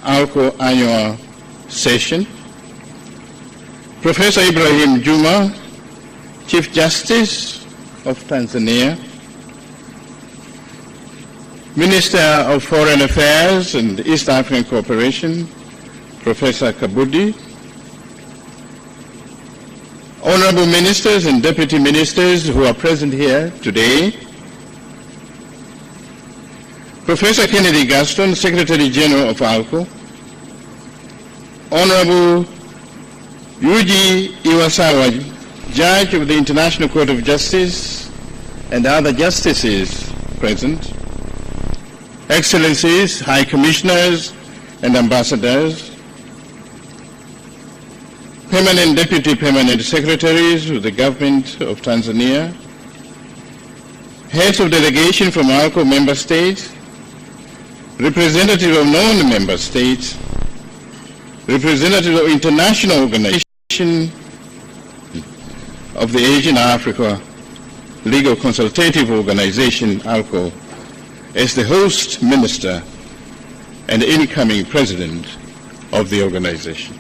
ARCO Annual Session, Professor Ibrahim Juma, Chief Justice of Tanzania, Minister of Foreign Affairs and East African Cooperation, Professor Kabudi, Honorable Ministers and Deputy Ministers who are present here today, Professor Kennedy Gaston, Secretary General of ARCO, Honorable Yuji Iwasawa, Judge of the International Court of Justice, and other justices present, Excellencies, High Commissioners and Ambassadors, Permanent Deputy Permanent Secretaries of the Government of Tanzania, Heads of Delegation from ARCO member states, representatives of non-member states, representatives of international organizations of the Asian Africa Legal Consultative Organization, ALCO, as the host minister and incoming president of the organization.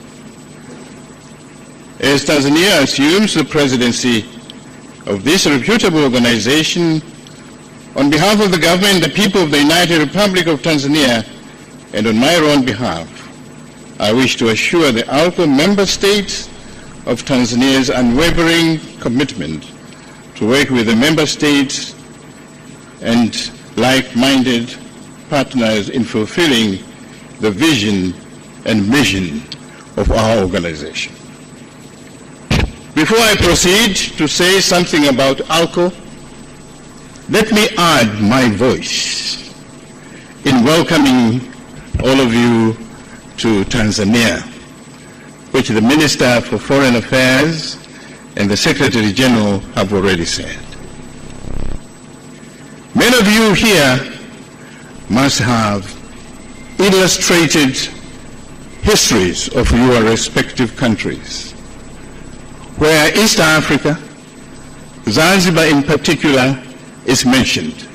As Tanzania assumes the presidency of this reputable organization, on behalf of the government and the people of the United Republic of Tanzania, and on my own behalf, I wish to assure the ALCO member states of Tanzania's unwavering commitment to work with the member states and like-minded partners in fulfilling the vision and mission of our organization. Before I proceed to say something about ALCO, let me add my voice in welcoming all of you to Tanzania, which the Minister for Foreign Affairs and the Secretary General have already said. Many of you here must have illustrated histories of your respective countries, where East Africa, Zanzibar in particular, is mentioned.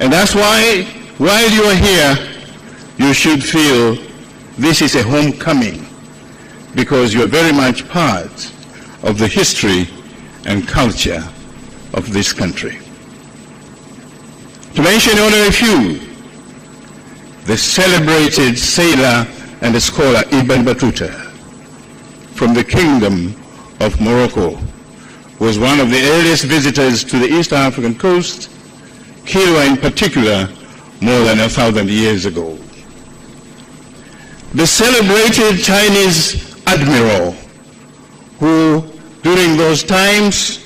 And that's why, while you are here, you should feel this is a homecoming, because you're very much part of the history and culture of this country. To mention only a few, the celebrated sailor and scholar Ibn Battuta from the Kingdom of Morocco was one of the earliest visitors to the East African coast, Kilwa in particular, more than 1,000 years ago. The celebrated Chinese admiral who, during those times,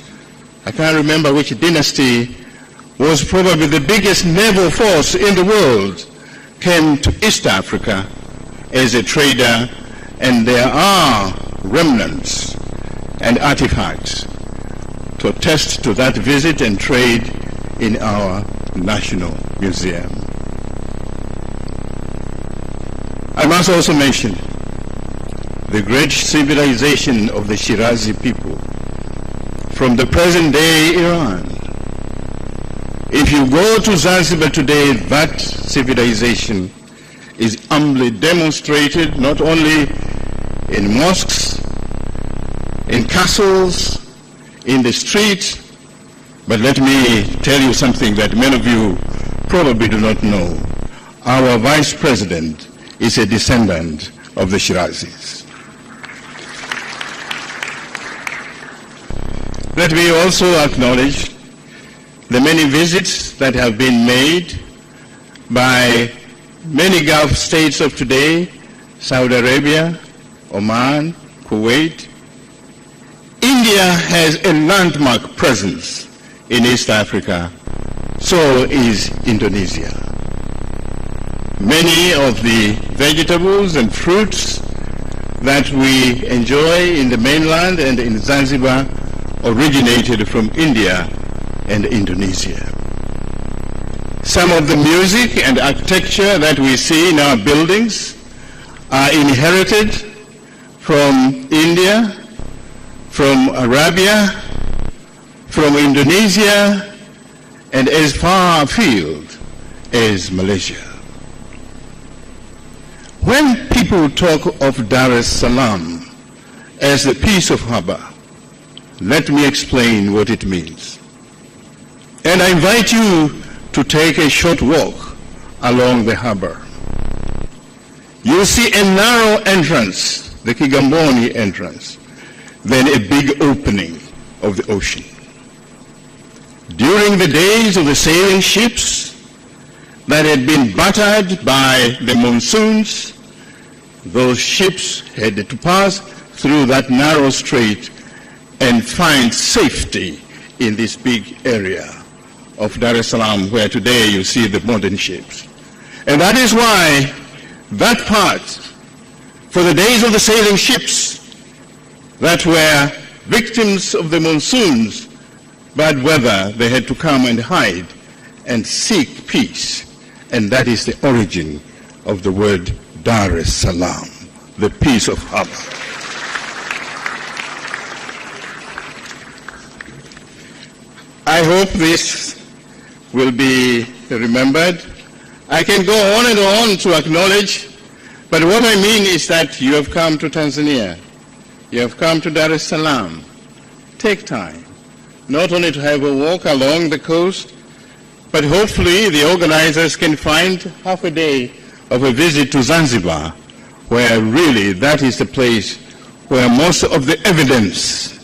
I can't remember which dynasty, was probably the biggest naval force in the world, came to East Africa as a trader, and there are remnants and artifacts to attest to that visit and trade in our National Museum. I must also mention the great civilization of the Shirazi people from the present-day Iran. If you go to Zanzibar today, that civilization is amply demonstrated not only in mosques, in castles, in the streets, but let me tell you something that many of you probably do not know. Our Vice President is a descendant of the Shirazis. Let me also acknowledge the many visits that have been made by many Gulf states of today, Saudi Arabia, Oman, Kuwait. India has a landmark presence in East Africa, so is Indonesia. Many of the vegetables and fruits that we enjoy in the mainland and in Zanzibar originated from India and Indonesia. Some of the music and architecture that we see in our buildings are inherited from India, from Arabia, from Indonesia, and as far afield as Malaysia. When people talk of Dar es Salaam as the piece of harbor, let me explain what it means. And I invite you to take a short walk along the harbor. You'll see a narrow entrance, the Kigamboni entrance, then a big opening of the ocean. During the days of the sailing ships that had been battered by the monsoons, those ships had to pass through that narrow strait and find safety in this big area of Dar es Salaam, where today you see the modern ships. And that is why that part, for the days of the sailing ships that were victims of the monsoons, bad weather, they had to come and hide and seek peace and that is the origin of the word Dar es Salaam, the peace of harbor. I hope this will be remembered. I can go on and on to acknowledge, but what I mean is that you have come to Tanzania. You have come to Dar es Salaam. Take time, not only to have a walk along the coast, but hopefully the organizers can find half a day of a visit to Zanzibar, where really that is the place where most of the evidence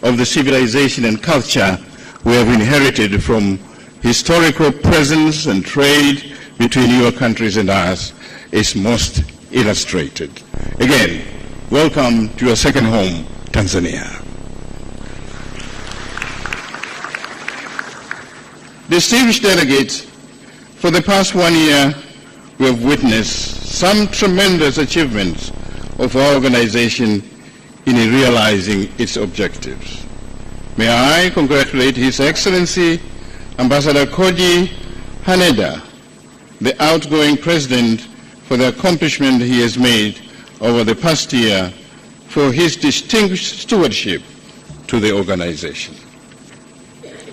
of the civilization and culture we have inherited from historical presence and trade between your countries and ours is most illustrated. Again, welcome to your second home, Tanzania. Distinguished delegates, for the past 1 year, we have witnessed some tremendous achievements of our organization in realizing its objectives. May I congratulate His Excellency Ambassador Koji Haneda, the outgoing president, for the accomplishment he has made over the past year for his distinguished stewardship to the organization.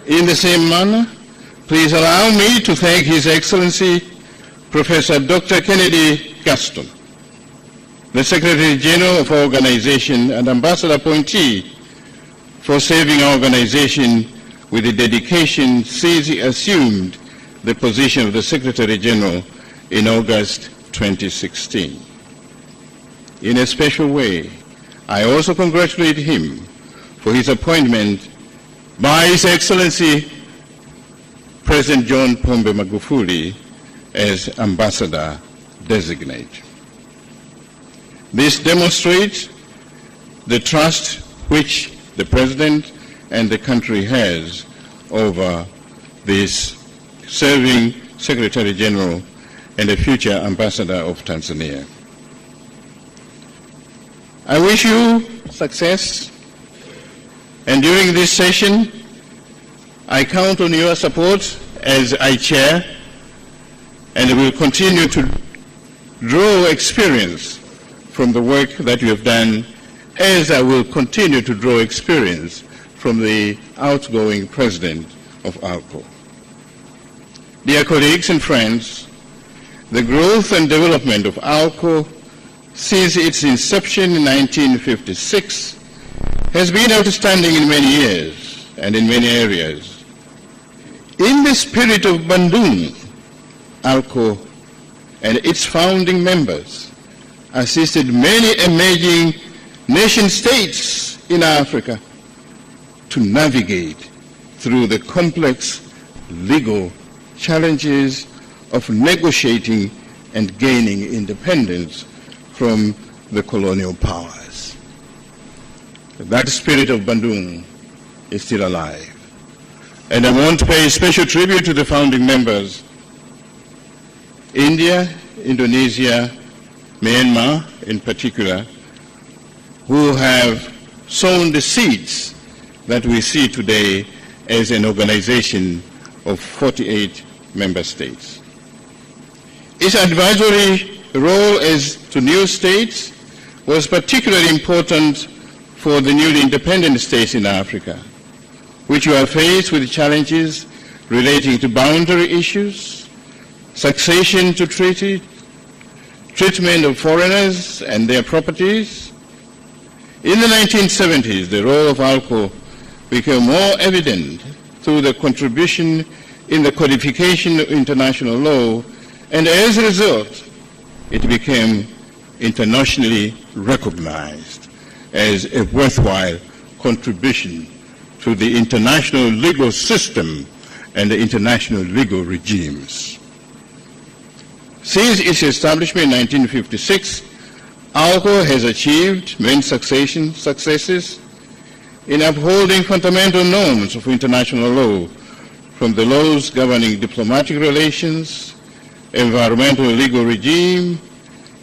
In the same manner, please allow me to thank His Excellency Professor Dr. Kennedy Gaston, the Secretary General of our organization and Ambassador Appointee, for serving our organization with the dedication since he assumed the position of the Secretary General in August 2016. In a special way, I also congratulate him for his appointment by His Excellency President John Pombe Magufuli as Ambassador Designate. This demonstrates the trust which the President and the country has over this serving Secretary General and a future Ambassador of Tanzania. I wish you success, and during this session, I count on your support as I chair, and will continue to draw experience from the work that you have done, as I will continue to draw experience from the outgoing President of ALCO. Dear colleagues and friends, the growth and development of ALCO since its inception in 1956 has been outstanding in many years and in many areas. In the spirit of Bandung, ALCO and its founding members assisted many emerging nation states in Africa to navigate through the complex legal challenges of negotiating and gaining independence from the colonial powers. That spirit of Bandung is still alive. And I want to pay special tribute to the founding members, India, Indonesia, Myanmar in particular, who have sown the seeds that we see today as an organization of 48 member states. Its advisory role as to new states was particularly important for the newly independent states in Africa, which were faced with challenges relating to boundary issues, succession to treaty, treatment of foreigners and their properties. In the 1970s, the role of ALCO became more evident through the contribution in the codification of international law, and as a result, it became internationally recognized as a worthwhile contribution to the international legal system and the international legal regimes. Since its establishment in 1956, ALCO has achieved many successes in upholding fundamental norms of international law, from the laws governing diplomatic relations, environmental legal regime,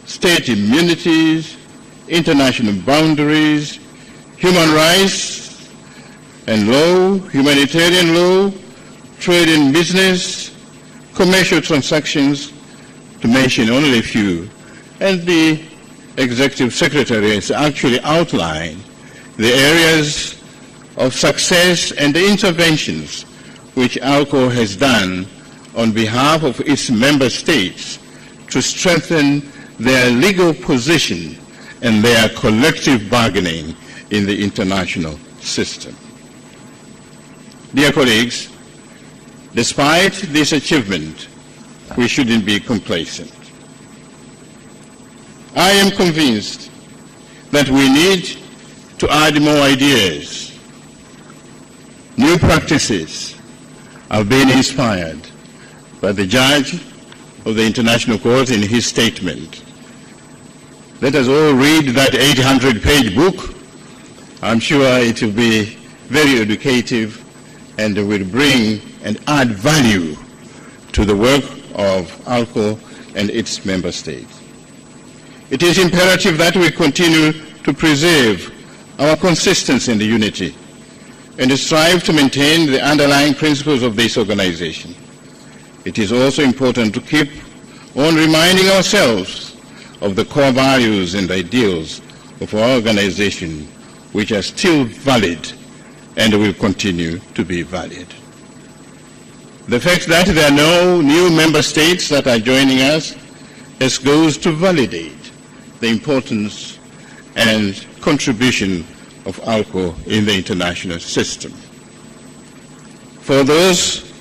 state immunities, international boundaries, human rights and law, humanitarian law, trade and business, commercial transactions, to mention only a few, and the Executive Secretary has actually outlined the areas of success and the interventions which ALCO has done on behalf of its member states to strengthen their legal position and their collective bargaining in the international system. Dear colleagues, despite this achievement, we shouldn't be complacent. I am convinced that we need to add more ideas. New practices have been inspired by the judge of the International Court in his statement. Let us all read that 800-page book. I'm sure it will be very educative and will bring and add value to the work of ALCO and its member states. It is imperative that we continue to preserve our consistency and unity and strive to maintain the underlying principles of this organization. It is also important to keep on reminding ourselves of the core values and ideals of our organization, which are still valid and will continue to be valid. The fact that there are no new member states that are joining us goes to validate the importance and contribution of ALCO in the international system. For those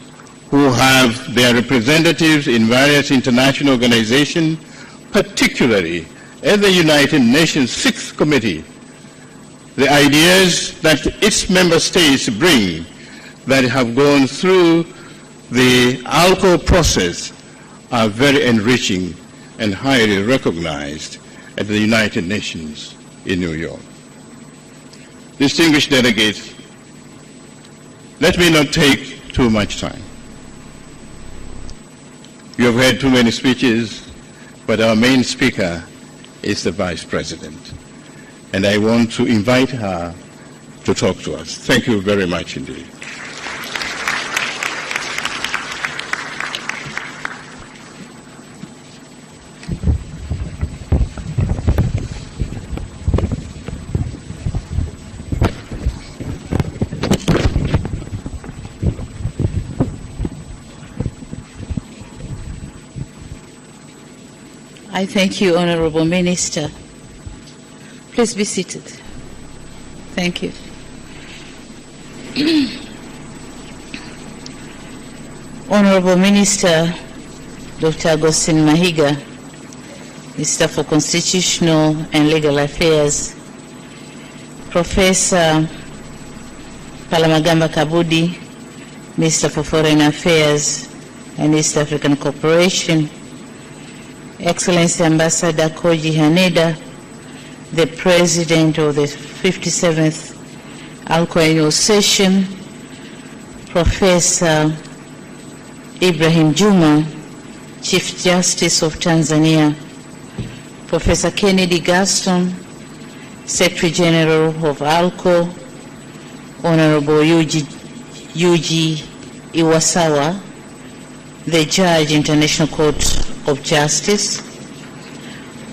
who have their representatives in various international organizations, particularly at the United Nations Sixth Committee, the ideas that its member states bring that have gone through the ALCO process are very enriching and highly recognized at the United Nations in New York. Distinguished delegates, let me not take too much time. You have heard too many speeches, but our main speaker is the Vice President, and I want to invite her to talk to us. Thank you very much indeed. I thank you, Honorable Minister. Please be seated. Thank you. Honorable Minister Dr. Agustin Mahiga, Minister for Constitutional and Legal Affairs, Professor Palamagamba Kabudi, Minister for Foreign Affairs and East African Cooperation, Excellency Ambassador Koji Haneda, the President of the 57th ALCO Annual Session, Professor Ibrahim Juma, Chief Justice of Tanzania, Professor Kennedy Gaston, Secretary General of ALCO, Honorable Yuji Iwasawa, the Judge, International Court of Justice,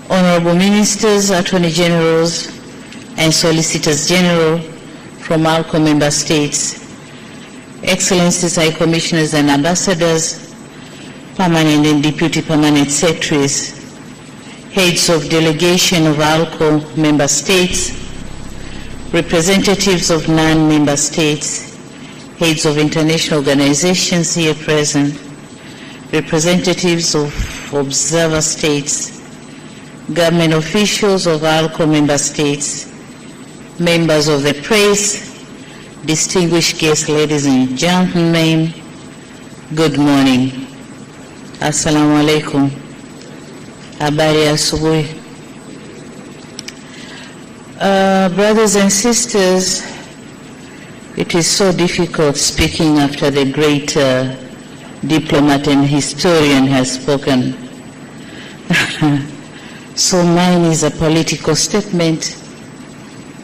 Honorable Ministers, Attorney Generals, and Solicitors General from ALCO member states, Excellencies, High Commissioners and Ambassadors, Permanent and Deputy Permanent Secretaries, Heads of Delegation of ALCO member states, Representatives of non-member states, Heads of international organizations here present, Representatives of observer states, government officials of ALCO member states, members of the press, distinguished guests, ladies and gentlemen, good morning. Assalamu alaikum. Habari ya asubuhi. Brothers and sisters, it is so difficult speaking after the great diplomat and historian has spoken. So mine is a political statement,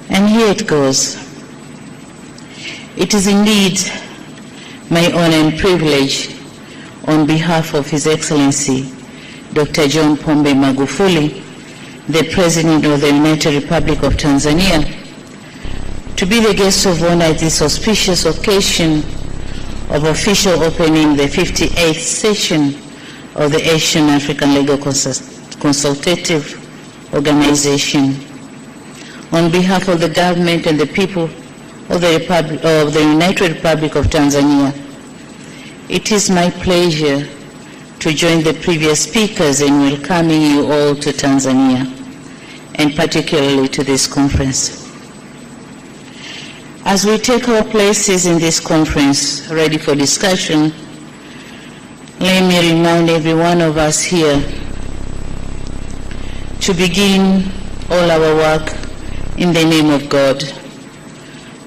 and here it goes. It is indeed my honor and privilege on behalf of His Excellency Dr. John Pombe Magufuli, the President of the United Republic of Tanzania, to be the guest of honor at this auspicious occasion of official opening the 58th session of the Asian African Legal Consultative Organization. On behalf of the government and the people of the United Republic of Tanzania, it is my pleasure to join the previous speakers in welcoming you all to Tanzania, and particularly to this conference. As we take our places in this conference, ready for discussion, let me remind every one of us here to begin all our work in the name of God,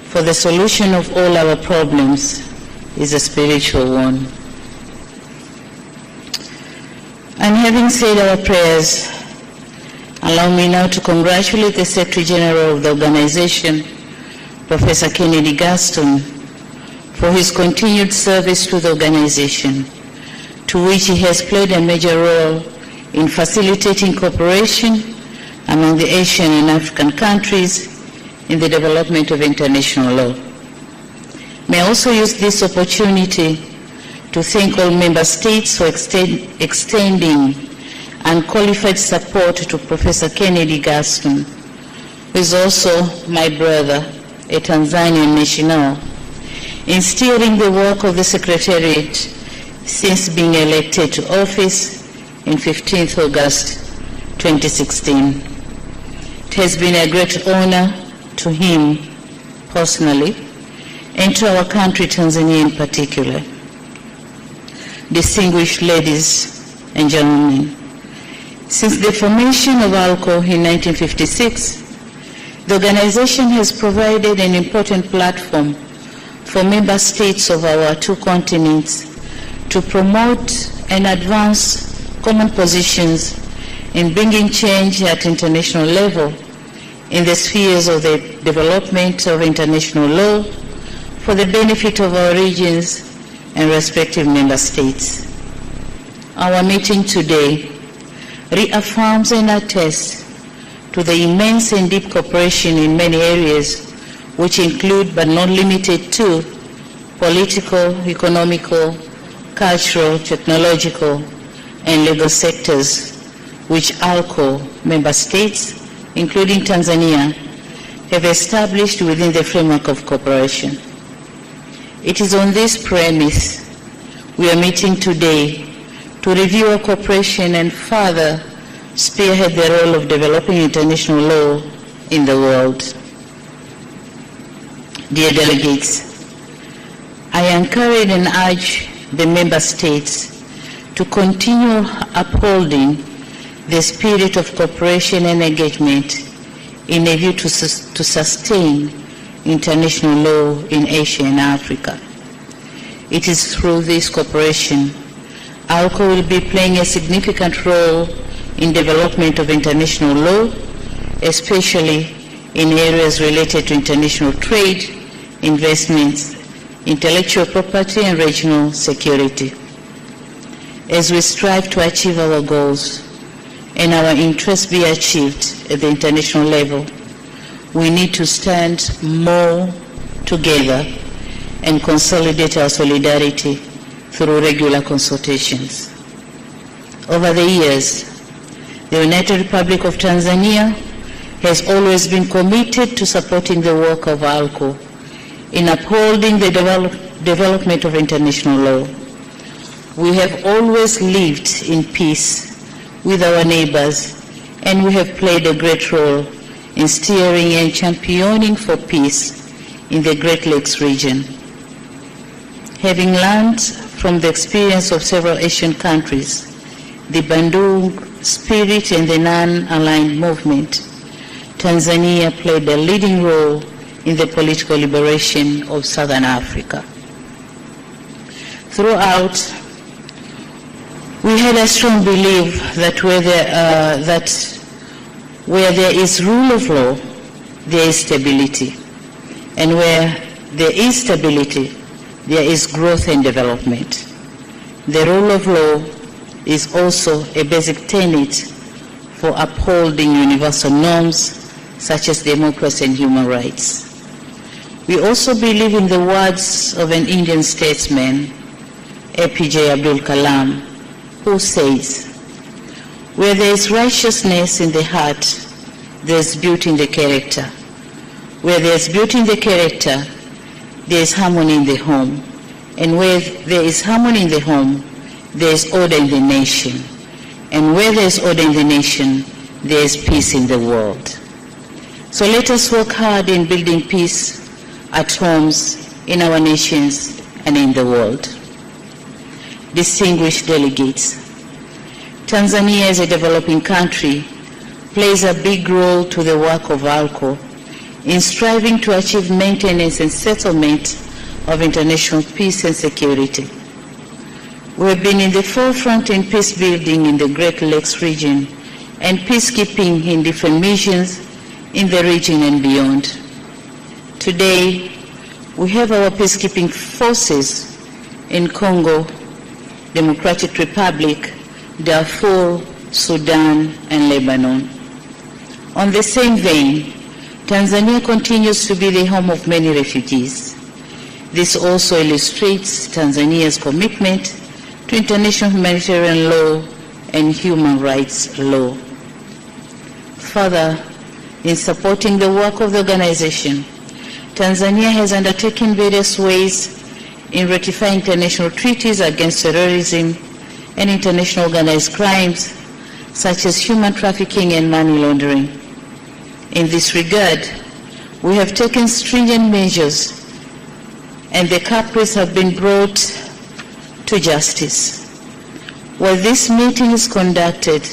for the solution of all our problems is a spiritual one. And having said our prayers, allow me now to congratulate the Secretary General of the organization, Professor Kennedy Gaston, for his continued service to the organization, to which he has played a major role in facilitating cooperation among the Asian and African countries in the development of international law. May I also use this opportunity to thank all member states for extending unqualified support to Professor Kennedy Gaston, who is also my brother, a Tanzanian national, in steering the work of the Secretariat since being elected to office in 15th August 2016. It has been a great honor to him personally and to our country, Tanzania in particular. Distinguished ladies and gentlemen, since the formation of ALCO in 1956, the organization has provided an important platform for member states of our two continents to promote and advance common positions in bringing change at international level in the spheres of the development of international law for the benefit of our regions and respective member states. Our meeting today reaffirms and attests to the immense and deep cooperation in many areas, which include but not limited to political, economical, cultural, technological, and legal sectors, which ALCO member states, including Tanzania, have established within the framework of cooperation. It is on this premise we are meeting today to review our cooperation and further spearhead the role of developing international law in the world. Dear delegates, I encourage and urge the member states to continue upholding the spirit of cooperation and engagement in a view to sustain international law in Asia and Africa. It is through this cooperation ALCO will be playing a significant role in development of international law, especially in areas related to international trade, investments, intellectual property, and regional security. As we strive to achieve our goals and our interests be achieved at the international level, we need to stand more together and consolidate our solidarity through regular consultations. Over the years, the United Republic of Tanzania has always been committed to supporting the work of ALCO in upholding the development of international law. We have always lived in peace with our neighbors, and we have played a great role in steering and championing for peace in the Great Lakes region. Having learned from the experience of several Asian countries, the Bandung spirit and the non-aligned movement, Tanzania played a leading role in the political liberation of Southern Africa. Throughout, we had a strong belief that where there is rule of law, there is stability. And where there is stability, there is growth and development. The rule of law is also a basic tenet for upholding universal norms such as democracy and human rights. We also believe in the words of an Indian statesman, APJ Abdul Kalam, who says, "Where there is righteousness in the heart, there is beauty in the character. Where there is beauty in the character, there is harmony in the home. And where there is harmony in the home, there is order in the nation. And where there is order in the nation, there is peace in the world." So let us work hard in building peace at homes, in our nations, and in the world. Distinguished delegates, Tanzania as a developing country plays a big role to the work of ALCO in striving to achieve maintenance and settlement of international peace and security. We have been in the forefront in peace building in the Great Lakes region and peacekeeping in different missions in the region and beyond. Today, we have our peacekeeping forces in Congo, Democratic Republic, Darfur, Sudan, and Lebanon. On the same vein, Tanzania continues to be the home of many refugees. This also illustrates Tanzania's commitment to international humanitarian law and human rights law. Further, in supporting the work of the organization, Tanzania has undertaken various ways in ratifying international treaties against terrorism and international organized crimes, such as human trafficking and money laundering. In this regard, we have taken stringent measures, and the culprits have been brought to justice. While this meeting is conducted,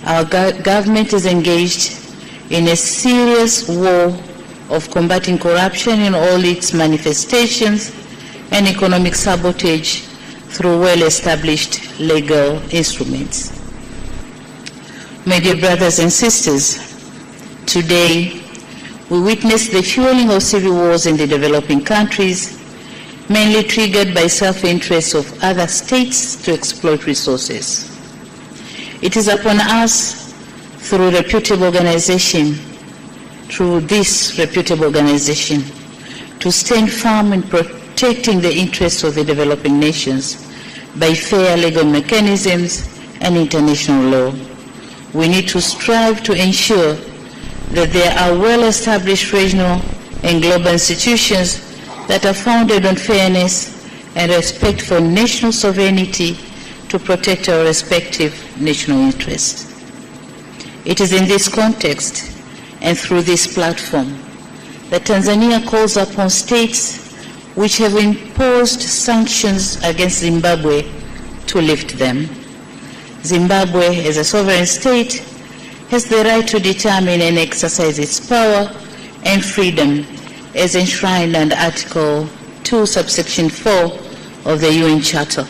our government is engaged in a serious war of combating corruption in all its manifestations and economic sabotage through well-established legal instruments. My dear brothers and sisters, today we witness the fueling of civil wars in the developing countries, mainly triggered by self-interest of other states to exploit resources. It is upon us, through this reputable organization, to stand firm in protecting the interests of the developing nations by fair legal mechanisms and international law. We need to strive to ensure that there are well-established regional and global institutions that are founded on fairness and respect for national sovereignty to protect our respective national interests. It is in this context and through this platform that Tanzania calls upon states which have imposed sanctions against Zimbabwe to lift them. Zimbabwe, as a sovereign state, has the right to determine and exercise its power and freedom as enshrined under Article 2, subsection 4 of the UN Charter.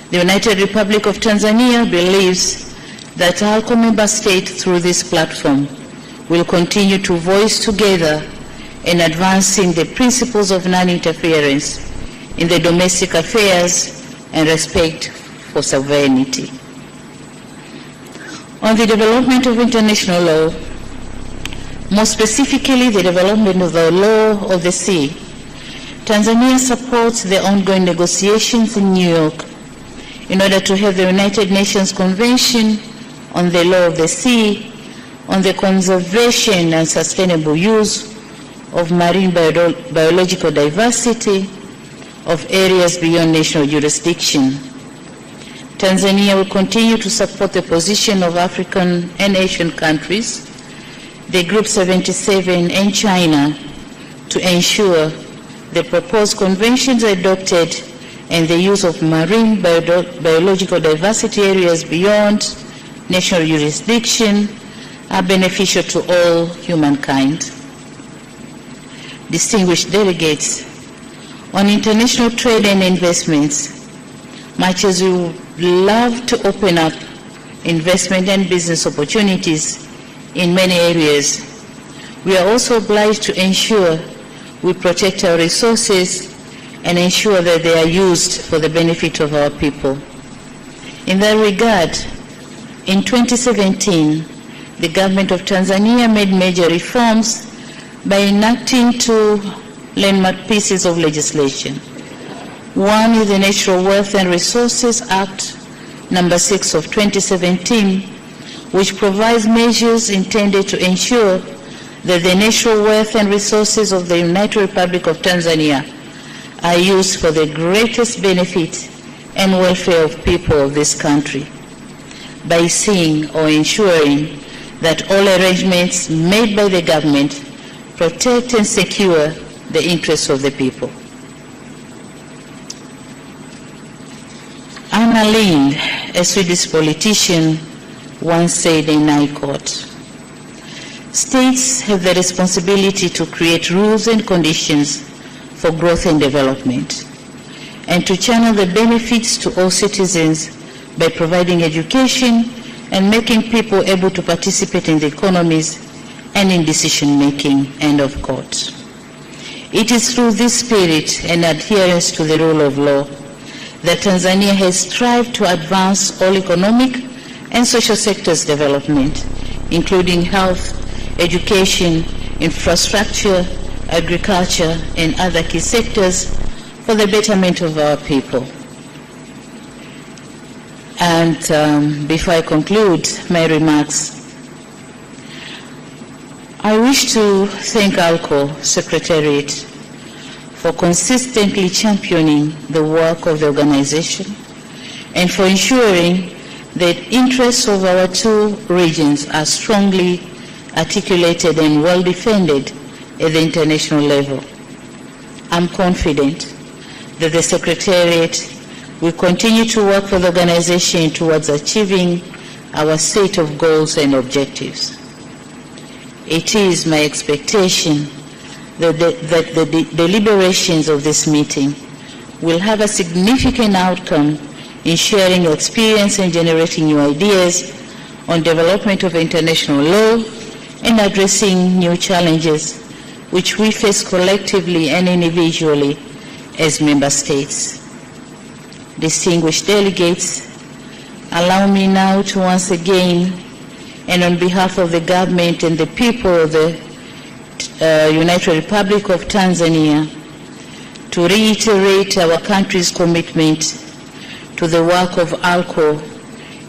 The United Republic of Tanzania believes that ALCO member states through this platform will continue to voice together in advancing the principles of non-interference in the domestic affairs and respect for sovereignty. On the development of international law, more specifically the development of the law of the sea, Tanzania supports the ongoing negotiations in New York in order to have the United Nations Convention on the Law of the Sea, on the conservation and sustainable use of marine biological diversity of areas beyond national jurisdiction. Tanzania will continue to support the position of African and Asian countries, the Group 77 and China, to ensure the proposed conventions adopted and the use of marine biological diversity areas beyond national jurisdiction are beneficial to all humankind. Distinguished delegates, on international trade and investments, much as we would love to open up investment and business opportunities in many areas, we are also obliged to ensure we protect our resources and ensure that they are used for the benefit of our people. In that regard, in 2017, the government of Tanzania made major reforms by enacting 2 landmark pieces of legislation. One is the Natural Wealth and Resources Act number 6 of 2017, which provides measures intended to ensure that the natural wealth and resources of the United Republic of Tanzania are used for the greatest benefit and welfare of people of this country, by seeing or ensuring that all arrangements made by the government protect and secure the interests of the people. Anna Lindh, a Swedish politician, once said, and I quote, "States have the responsibility to create rules and conditions for growth and development, and to channel the benefits to all citizens by providing education and making people able to participate in the economies and in decision-making," end of quote. It is through this spirit and adherence to the rule of law that Tanzania has strived to advance all economic and social sectors development, including health, education, infrastructure, agriculture, and other key sectors for the betterment of our people. And before I conclude my remarks, I wish to thank ALCO Secretariat for consistently championing the work of the organization and for ensuring that interests of our 2 regions are strongly articulated and well defended at the international level. I'm confident that the Secretariat will continue to work for the organization towards achieving our set of goals and objectives. It is my expectation that the deliberations of this meeting will have a significant outcome in sharing experience and generating new ideas on development of international law and addressing new challenges which we face collectively and individually as member states. Distinguished delegates, allow me now to once again, and on behalf of the government and the people of the United Republic of Tanzania, to reiterate our country's commitment to the work of ALCO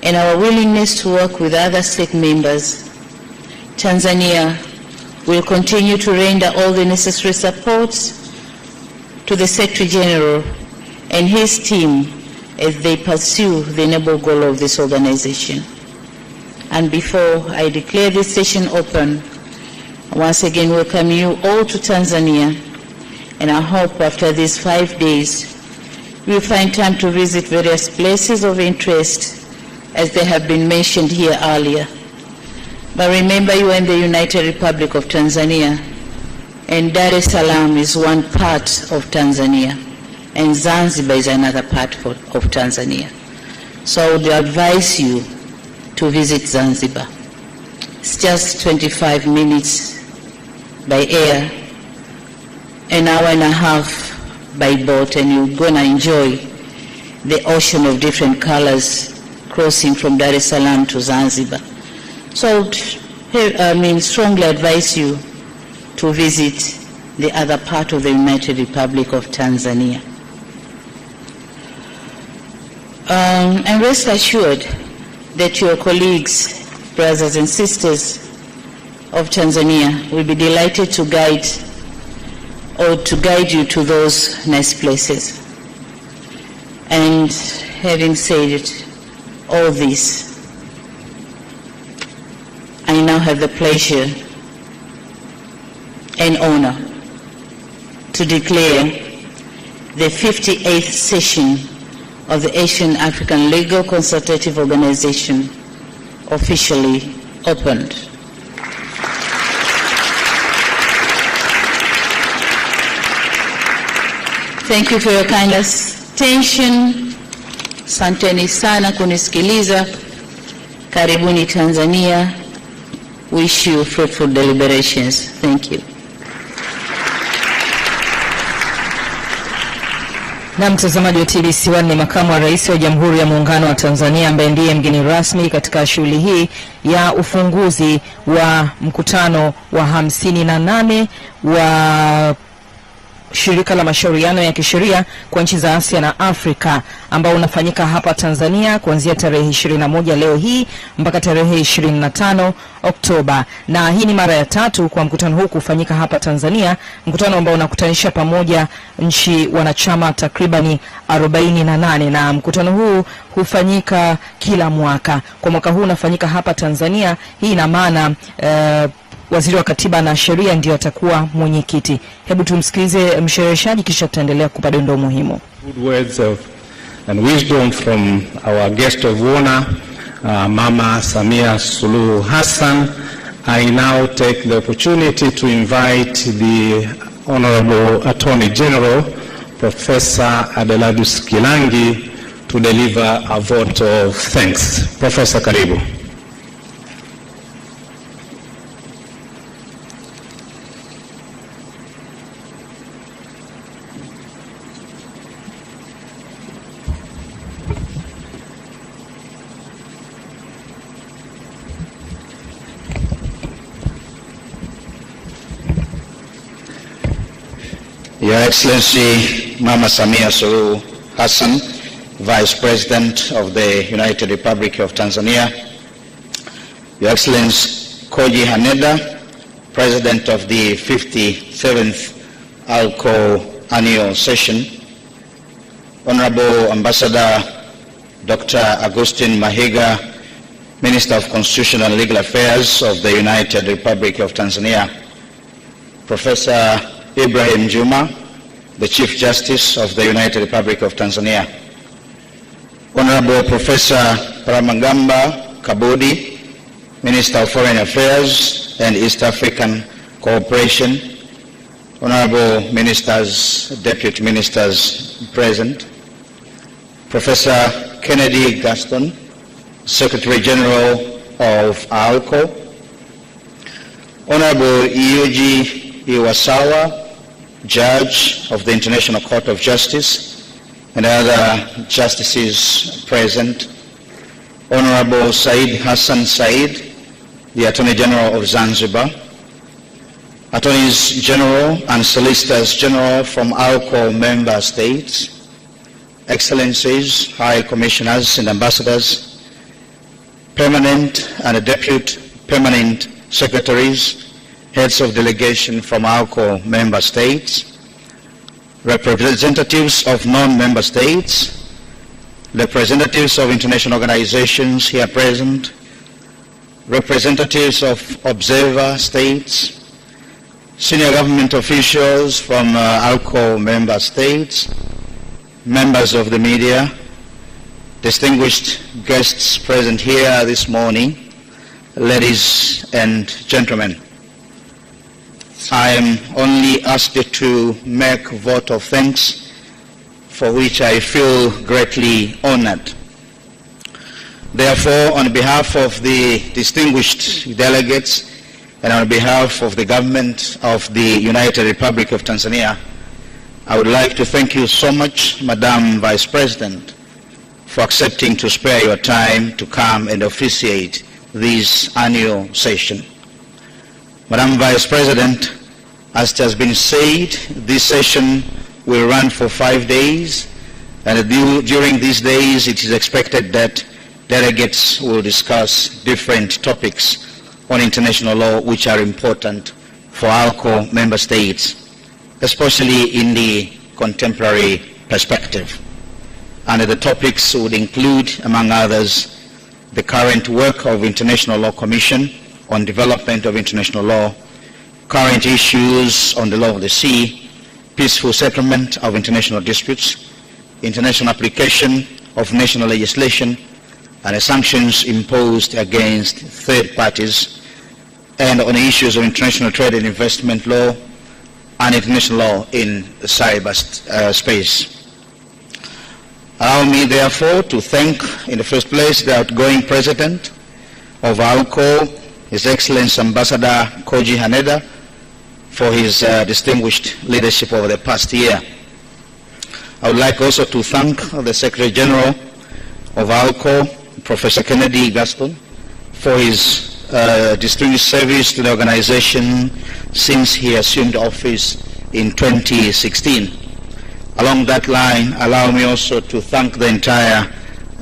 and our willingness to work with other state members. Tanzania will continue to render all the necessary support to the Secretary General and his team as they pursue the noble goal of this organization. And before I declare this session open, I once again welcome you all to Tanzania, and I hope after these 5 days we'll find time to visit various places of interest as they have been mentioned here earlier. But remember, you are in the United Republic of Tanzania, and Dar es Salaam is one part of Tanzania, and Zanzibar is another part of Tanzania. So I would advise you to visit Zanzibar. It's just 25 minutes by air, an hour and a half by boat, and you're going to enjoy the ocean of different colors crossing from Dar es Salaam to Zanzibar. So I strongly advise you to visit the other part of the United Republic of Tanzania. And rest assured that your colleagues, brothers and sisters of Tanzania will be delighted to guide you to those nice places. And having said all this, I now have the pleasure and honor to declare the 58th session of the Asian African Legal Consultative Organization officially opened. Thank you for your kind attention. Asanteni sana kunisikiliza. Karibuni Tanzania. Wish you fruitful deliberations. Thank you. Na mtazamaji wa TBC1, ni Makamu wa Rais wa Jamhuri ya Muungano wa Tanzania ambaye ndiye mgeni rasmi katika shughuli hii ya ufunguzi wa mkutano wa 58 wa Shirika la Mashauriano ya Kisheria kwa nchi za Asia na Afrika, ambao unafanyika hapa Tanzania kuanzia tarehe 21 leo hii mpaka tarehe 25 Oktoba. Na hii ni mara ya 3 kwa mkutano huu kufanyika hapa Tanzania, mkutano ambao unakutanisha pamoja nchi wanachama takribani 48, na mkutano huu hufanyika kila mwaka. Kwa mwaka huu unafanyika hapa Tanzania. Hii ina maana Waziri wa Katiba na Sheria ndio atakuwa mwenyekiti. Hebu tumsikilize mshereheshaji, kisha tutaendelea kupa dondoo muhimu. Good words of and wisdom from our guest of honor, Mama Samiah Suluhu Hassan. I now take the opportunity to invite the Honorable Attorney General, Professor Adeladus Kilangi, to deliver a vote of thanks. Professor, karibu. Your Excellency Mama Samiah Suluhu Hassan, Vice President of the United Republic of Tanzania, Your Excellency Koji Haneda, President of the 57th ALCO Annual Session, Honorable Ambassador Dr. Augustine Mahiga, Minister of Constitutional and Legal Affairs of the United Republic of Tanzania, Professor Ibrahim Juma, the Chief Justice of the United Republic of Tanzania, Honorable Professor Paramagamba Kabudi, Minister of Foreign Affairs and East African Cooperation, Honorable Ministers, Deputy Ministers present, Professor Kennedy Gaston, Secretary General of ALCO, Honorable Yuji Iwasawa, Judge of the International Court of Justice, and other justices present, Honorable Said Hassan Said, the Attorney General of Zanzibar, Attorneys General and Solicitors General from ALCO member states, Excellencies, High Commissioners and Ambassadors, Permanent and Deputy Permanent Secretaries, Heads of Delegation from ALCO member states, representatives of non-member states, representatives of international organizations here present, representatives of observer states, senior government officials from ALCO member states, members of the media, distinguished guests present here this morning, ladies and gentlemen. I am only asked to make a vote of thanks, for which I feel greatly honored. Therefore, on behalf of the distinguished delegates and on behalf of the government of the United Republic of Tanzania, I would like to thank you so much, Madam Vice President, for accepting to spare your time to come and officiate this annual session. Madam Vice President, as it has been said, this session will run for 5 days, and during these days it is expected that delegates will discuss different topics on international law which are important for ALCO member states, especially in the contemporary perspective. And the topics would include, among others, the current work of International Law Commission on development of international law, current issues on the law of the sea, peaceful settlement of international disputes, international application of national legislation, and sanctions imposed against third parties, and on issues of international trade and investment law and international law in cyberspace. Allow me, therefore, to thank, in the first place, the outgoing President of ALCO, His Excellency Ambassador Koji Haneda, for his distinguished leadership over the past year. I would like also to thank the Secretary General of ALCO, Professor Kennedy Gaston, for his distinguished service to the organization since he assumed office in 2016. Along that line, allow me also to thank the entire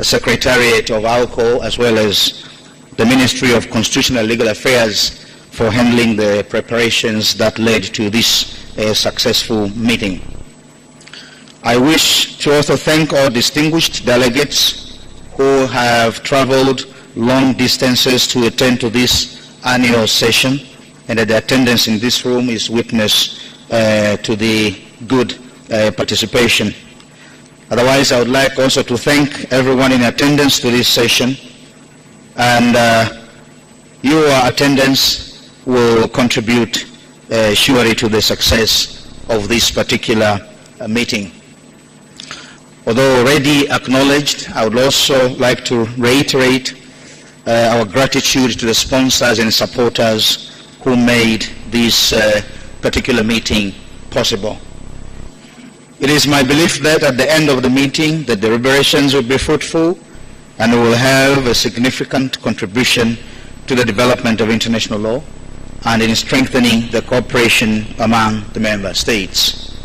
Secretariat of ALCO as well as the Ministry of Constitutional and Legal Affairs for handling the preparations that led to this successful meeting. I wish to also thank all distinguished delegates who have traveled long distances to attend to this annual session, and that the attendance in this room is witness to the good participation. Otherwise, I would like also to thank everyone in attendance to this session, and your attendance will contribute surely to the success of this particular meeting. Although already acknowledged, I would also like to reiterate our gratitude to the sponsors and supporters who made this particular meeting possible. It is my belief that at the end of the meeting, the deliberations will be fruitful and will have a significant contribution to the development of international law and in strengthening the cooperation among the member states.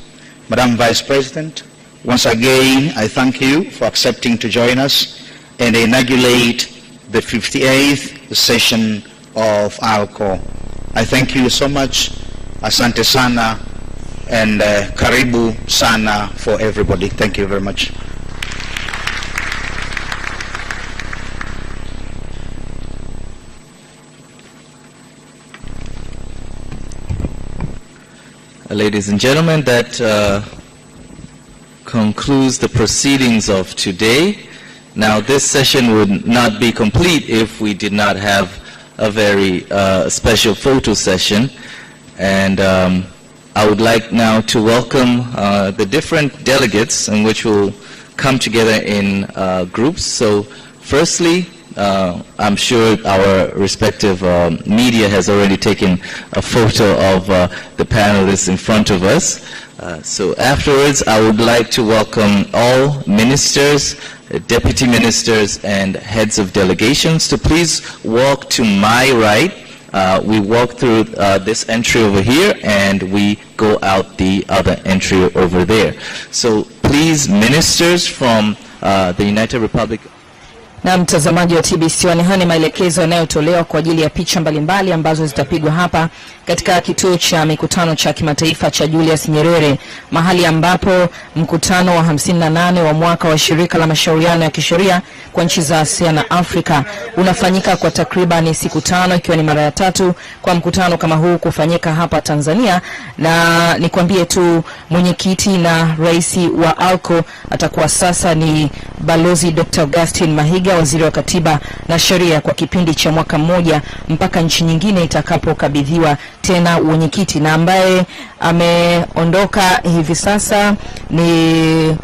Madam Vice President, once again, I thank you for accepting to join us and inaugurate the 58th session of ALCO. I thank you so much. Asante sana and karibu sana for everybody. Thank you very much. Ladies and gentlemen, that concludes the proceedings of today. Now, this session would not be complete if we did not have a very special photo session. And I would like now to welcome the different delegates in which will come together in groups. So firstly, I'm sure our respective media has already taken a photo of the panelists in front of us. So afterwards, I would like to welcome all ministers, deputy ministers, and heads of delegations to please walk to my right. We walk through this entry over here, and we go out the other entry over there. So please, ministers from the United Republic. Na mtazamaji wa TBC, ni maelekezo yanayotolewa kwa ajili ya picha mbalimbali ambazo zitapigwa hapa katika kituo cha mikutano cha kimataifa cha Julius Nyerere, mahali ambapo mkutano wa 58 wa mwaka wa shirika la mashauriano ya kisheria kwa nchi za Asia na Afrika unafanyika kwa takriban siku 5, ikiwa ni mara ya 3 kwa mkutano kama huu kufanyika hapa Tanzania. Na nikwambie tu mwenyekiti na rais wa ALCO atakuwa sasa ni Balozi Dr. Augustine Mahiga, waziri wa katiba na sheria, kwa kipindi cha mwaka mmoja mpaka nchi nyingine itakapokabidhiwa tena mwenyekiti, na ambaye ameondoka hivi sasa ni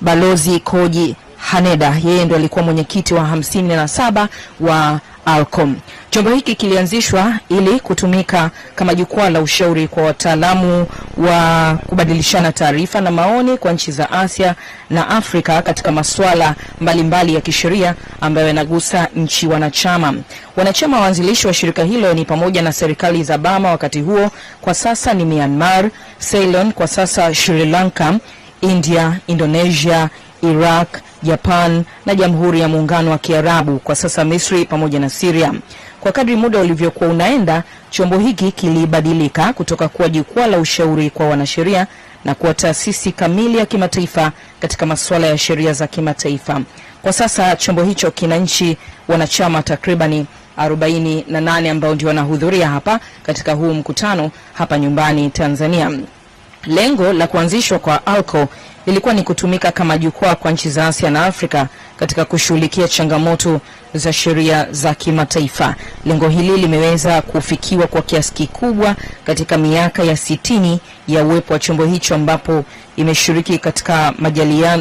Balozi Koji Haneda. Yeye ndo alikuwa mwenyekiti wa 57 wa ALCO. Chombo hiki kilianzishwa ili kutumika kama jukwaa la ushauri kwa wataalamu wa kubadilishana taarifa na maoni kwa nchi za Asia na Afrika katika masuala mbalimbali ya kisheria ambayo yanagusa nchi wanachama. Wanachama waanzilishi wa shirika hilo ni pamoja na serikali za Burma wakati huo, kwa sasa ni Myanmar, Ceylon kwa sasa, Sri Lanka, India, Indonesia, Iraq, Japan na Jamhuri ya Muungano wa Kiarabu, kwa sasa Misri pamoja na Syria. Kwa kadri muda ulivyokuwa unaenda, chombo hiki kilibadilika kutoka kuwa jukwaa la ushauri kwa wanasheria na kuwa taasisi kamili ya kimataifa katika masuala ya sheria za kimataifa. Kwa sasa chombo hicho kina nchi wanachama takribani 48 ambao ndio wanahudhuria hapa katika huu mkutano hapa nyumbani Tanzania. Lengo la kuanzishwa kwa ALCO ilikuwa ni kutumika kama jukwaa kwa nchi za Asia na Afrika katika kushughulikia changamoto za sheria za kimataifa. Lengo hili limeweza kufikiwa kwa kiasi kikubwa katika miaka ya 60 ya uwepo wa chombo hicho, ambapo imeshiriki katika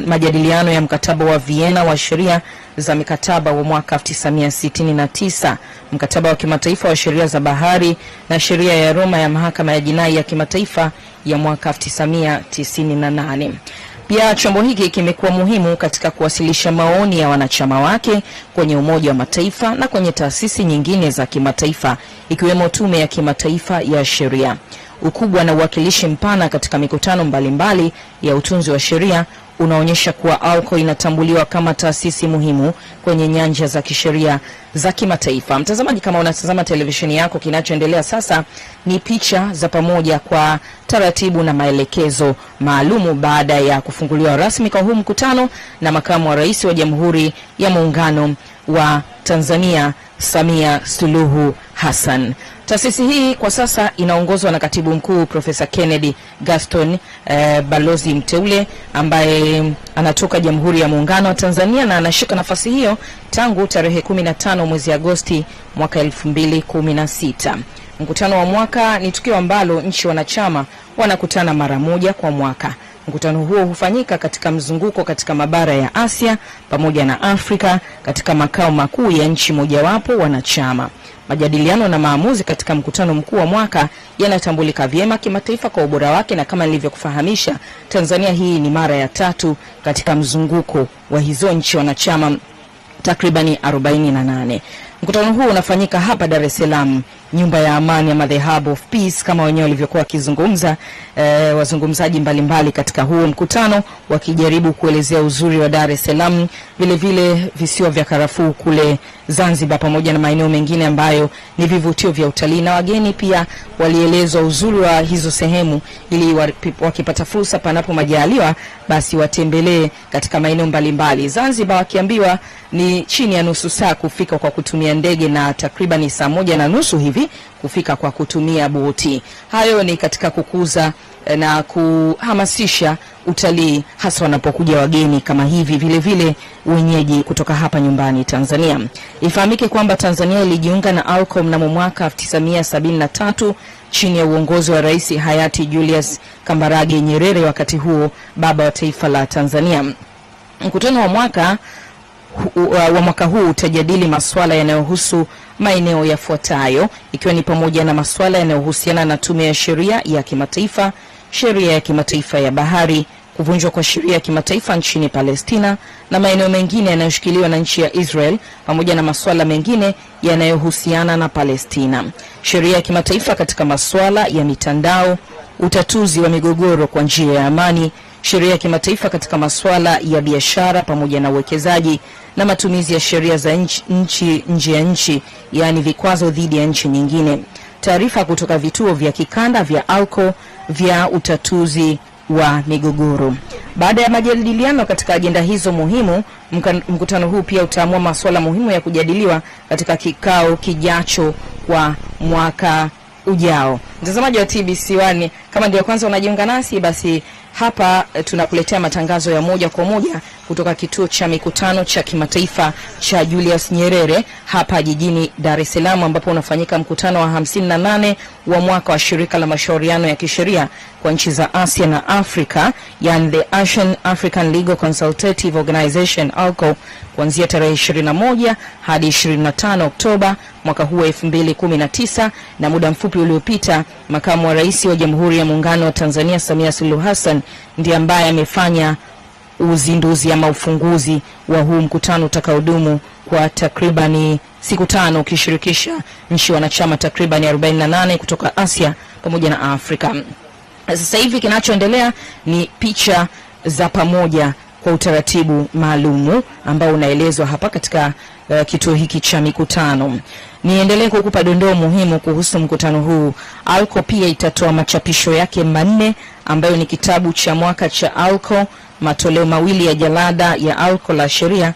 majadiliano ya mkataba wa Vienna wa sheria za mikataba wa mwaka 1969, mkataba wa kimataifa wa sheria za bahari na sheria ya Roma ya mahakama ya jinai ya kimataifa ya mwaka 1998. Pia chombo hiki kimekuwa muhimu katika kuwasilisha maoni ya wanachama wake kwenye Umoja wa Mataifa na kwenye taasisi nyingine za kimataifa ikiwemo Tume ya Kimataifa ya Sheria. Ukubwa na uwakilishi mpana katika mikutano mbalimbali ya utunzi wa sheria unaonyesha kuwa ALCO inatambuliwa kama taasisi muhimu kwenye nyanja za kisheria za kimataifa. Mtazamaji, kama unatazama televisheni yako, kinachoendelea sasa ni picha za pamoja kwa taratibu na maelekezo maalumu baada ya kufunguliwa rasmi kwa huu mkutano na Makamu wa Rais wa Jamhuri ya Muungano wa Tanzania Samiah Suluhu Hassan. Taasisi hii kwa sasa inaongozwa na Katibu Mkuu Profesa Kennedy Gaston, balozi mteule ambaye anatoka Jamhuri ya Muungano wa Tanzania na anashika nafasi hiyo tangu tarehe 15 mwezi Agosti mwaka 2016. Mkutano wa mwaka ni tukio ambalo nchi wanachama wanakutana mara moja kwa mwaka. Mkutano huo hufanyika katika mzunguko katika mabara ya Asia pamoja na Afrika katika makao makuu ya nchi mojawapo wanachama. Majadiliano na maamuzi katika mkutano mkuu wa mwaka yanatambulika vyema kimataifa kwa ubora wake, na kama nilivyokufahamisha, Tanzania hii ni mara ya 3 katika mzunguko wa hizo nchi wanachama takribani 48. Mkutano huu unafanyika hapa Dar es Salaam, nyumba ya amani ama the Hub of Peace kama wenyewe walivyokuwa wakizungumza wazungumzaji mbalimbali katika huu mkutano, wakijaribu kuelezea uzuri wa Dar es Salaam, vile vile visiwa vya karafuu kule Zanzibar pamoja na maeneo mengine ambayo ni vivutio vya utalii, na wageni pia walielezwa uzuri wa hizo sehemu ili wakipata fursa panapo majaliwa basi watembelee katika maeneo mbalimbali. Zanzibar wakiambiwa ni chini ya nusu saa kufika kwa kutumia ndege na takribani saa 1:30 hivi kufika kwa kutumia boti. Hayo ni katika kukuza na kuhamasisha utalii hasa wanapokuja wageni kama hivi, vile vile wenyeji kutoka hapa nyumbani Tanzania. Ifahamike kwamba Tanzania ilijiunga na ALCO mnamo mwaka 1973 chini ya uongozi wa Rais hayati Julius Kambarage Nyerere, wakati huo baba wa taifa la Tanzania. Mkutano wa mwaka huu utajadili masuala yanayohusu maeneo yafuatayo, ikiwa ni pamoja na masuala yanayohusiana na tume ya sheria ya kimataifa, sheria ya kimataifa ya bahari, kuvunjwa kwa sheria ya kimataifa nchini Palestina na maeneo mengine yanayoshikiliwa na nchi ya Israel, pamoja na masuala mengine yanayohusiana na Palestina. Sheria ya kimataifa katika masuala ya mitandao, utatuzi wa migogoro kwa njia ya amani, sheria ya kimataifa katika masuala ya biashara pamoja na uwekezaji, na matumizi ya sheria za nchi nje ya nchi, yani vikwazo dhidi ya nchi nyingine. Taarifa kutoka vituo vya kikanda vya ALCO vya utatuzi wa migogoro. Baada ya majadiliano katika ajenda hizo muhimu, mkutano huu pia utaamua masuala muhimu ya kujadiliwa katika kikao kijacho kwa mwaka ujao. Mtazamaji wa TBC1, kama ndio kwanza unajiunga nasi, basi hapa tunakuletea matangazo ya moja kwa moja kutoka kituo cha mikutano cha kimataifa cha Julius Nyerere hapa jijini Dar es Salaam, ambapo unafanyika mkutano wa 58 wa mwaka wa shirika la mashauriano ya kisheria kwa nchi za Asia na Afrika, yani the Asian African Legal Consultative Organization ALCO, kuanzia tarehe 21 hadi 25 Oktoba mwaka huu 2019. Na muda mfupi uliopita, Makamu wa Rais wa Jamhuri ya Muungano wa Tanzania Samiah Suluhu Hassan ndiye ambaye amefanya uzinduzi ama ufunguzi wa huu mkutano utakaodumu kwa takribani siku 5, ukishirikisha nchi wanachama takribani 48 kutoka Asia pamoja na Afrika. Sasa hivi kinachoendelea ni picha za pamoja kwa utaratibu maalumu ambao unaelezwa hapa katika kituo hiki cha mikutano. Niendelee kukupa dondoo muhimu kuhusu mkutano huu. ALCO pia itatoa machapisho yake manne, ambayo ni kitabu cha mwaka cha ALCO, matoleo mawili ya jalada ya ALCO la sheria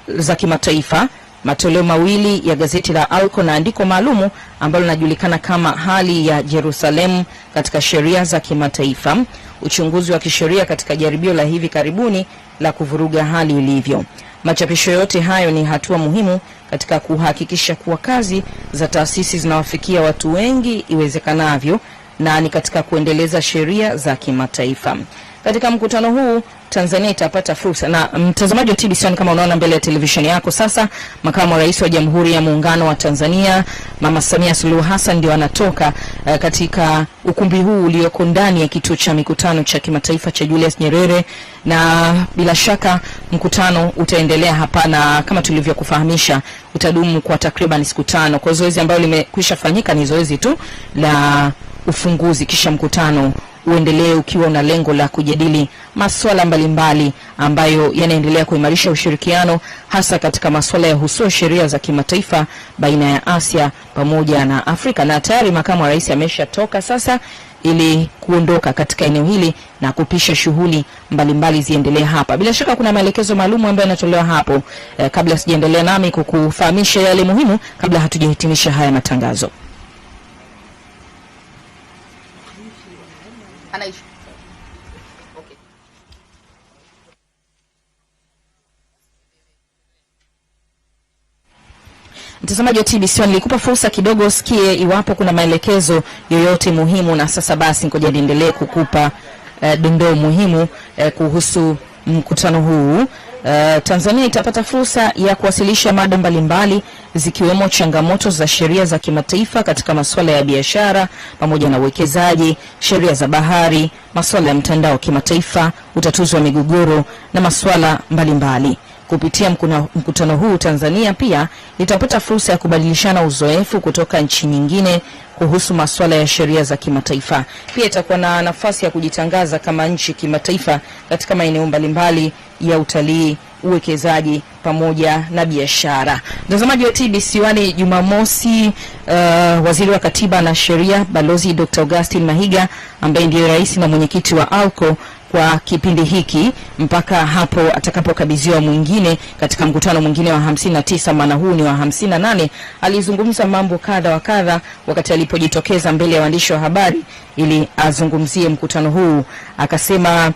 za kimataifa, matoleo mawili ya gazeti la ALCO na andiko maalumu ambalo linajulikana kama hali ya Jerusalem katika sheria za kimataifa, uchunguzi wa kisheria katika jaribio la hivi karibuni la kuvuruga hali ilivyo. Machapisho yote hayo ni hatua muhimu katika kuhakikisha kuwa kazi za taasisi zinawafikia watu wengi iwezekanavyo, na ni katika kuendeleza sheria za kimataifa. Katika mkutano huu Tanzania itapata fursa, na mtazamaji wa TBC kama unaona mbele ya televisheni yako sasa, Makamu wa Rais wa Jamhuri ya Muungano wa Tanzania Mama Samiah Suluhu Hassan ndio anatoka katika ukumbi huu ulioko ndani ya kituo cha mikutano cha kimataifa cha Julius Nyerere, na bila shaka mkutano utaendelea hapa, na kama tulivyokufahamisha utadumu kwa takriban siku 5. Kwa zoezi ambalo limekwisha fanyika ni zoezi tu la ufunguzi, kisha mkutano uendelee ukiwa na lengo la kujadili masuala mbalimbali ambayo yanaendelea kuimarisha ushirikiano hasa katika masuala ya hususa sheria za kimataifa baina ya Asia pamoja na Afrika. Na tayari Makamu wa Rais ameshatoka sasa ili kuondoka katika eneo hili na kupisha shughuli mbalimbali ziendelee hapa. Bila shaka kuna maelekezo maalum ambayo yanatolewa hapo. Kabla sijaendelea nami kukufahamisha yale muhimu kabla hatujahitimisha haya matangazo. Okay. Mtazamaji wa TBC, nilikupa fursa kidogo usikie iwapo kuna maelekezo yoyote muhimu, na sasa basi ngoja niendelee kukupa dondoo muhimu kuhusu mkutano huu. Tanzania itapata fursa ya kuwasilisha mada mbalimbali zikiwemo changamoto za sheria za kimataifa katika masuala ya biashara pamoja na uwekezaji, sheria za bahari, masuala ya mtandao kimataifa, utatuzi wa migogoro na masuala mbalimbali. Kupitia mkutano huu Tanzania pia itapata fursa ya kubadilishana uzoefu kutoka nchi nyingine kuhusu masuala ya sheria za kimataifa. Pia itakuwa na nafasi ya kujitangaza kama nchi kimataifa katika maeneo mbalimbali ya utalii, uwekezaji pamoja na biashara. Mtazamaji wa TBC, Jumamosi Waziri wa Katiba na Sheria Balozi Dr. Augustine Mahiga ambaye ndiye rais na mwenyekiti wa ALCO kwa kipindi hiki mpaka hapo atakapokabidhiwa mwingine katika mkutano mwingine wa 59, maana huu ni wa 58, alizungumza mambo kadha wa kadha wakati alipojitokeza mbele ya waandishi wa habari ili azungumzie mkutano huu. Akasema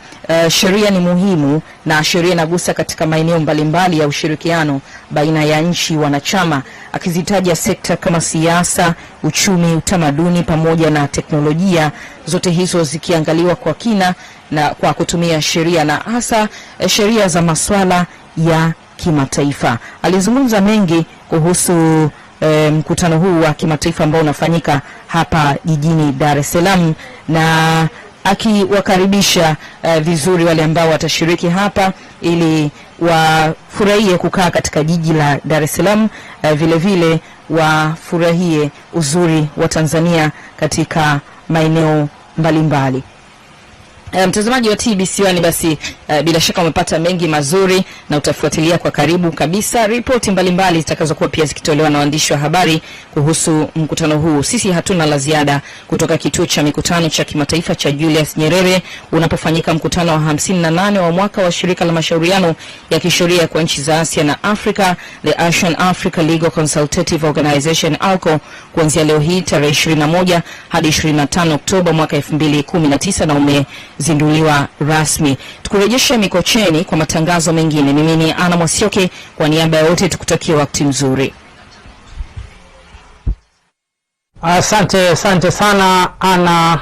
sheria ni muhimu na sheria inagusa katika maeneo mbalimbali ya ushirikiano baina ya nchi wanachama, akizitaja sekta kama siasa, uchumi, utamaduni pamoja na teknolojia, zote hizo zikiangaliwa kwa kina na kwa kutumia sheria na hasa sheria za masuala ya kimataifa. Alizungumza mengi kuhusu mkutano huu wa kimataifa ambao unafanyika hapa jijini Dar es Salaam, na akiwakaribisha vizuri wale ambao watashiriki hapa ili wafurahie kukaa katika jiji la Dar es Salaam, vile vile wafurahie uzuri wa Tanzania katika maeneo mbalimbali. Mtazamaji wa TBC basi bila shaka umepata mengi mazuri na utafuatilia kwa karibu kabisa ripoti mbalimbali zitakazokuwa pia zikitolewa na waandishi wa habari kuhusu mkutano huu. Sisi hatuna la ziada kutoka kituo cha mikutano cha kimataifa cha Julius Nyerere unapofanyika mkutano wa 58 wa mwaka wa shirika la mashauriano ya kisheria kwa nchi za Asia na Afrika, the Asian Africa Legal Consultative Organization ALCO, kuanzia leo hii tarehe 21 hadi 25 Oktoba mwaka 2019 na umezinduliwa rasmi. Tukurejeshe Mikocheni kwa matangazo mengine. Mimi ni Ana Mwasioke, kwa niaba ya wote tukutakie wakati mzuri. Asante sana Ana.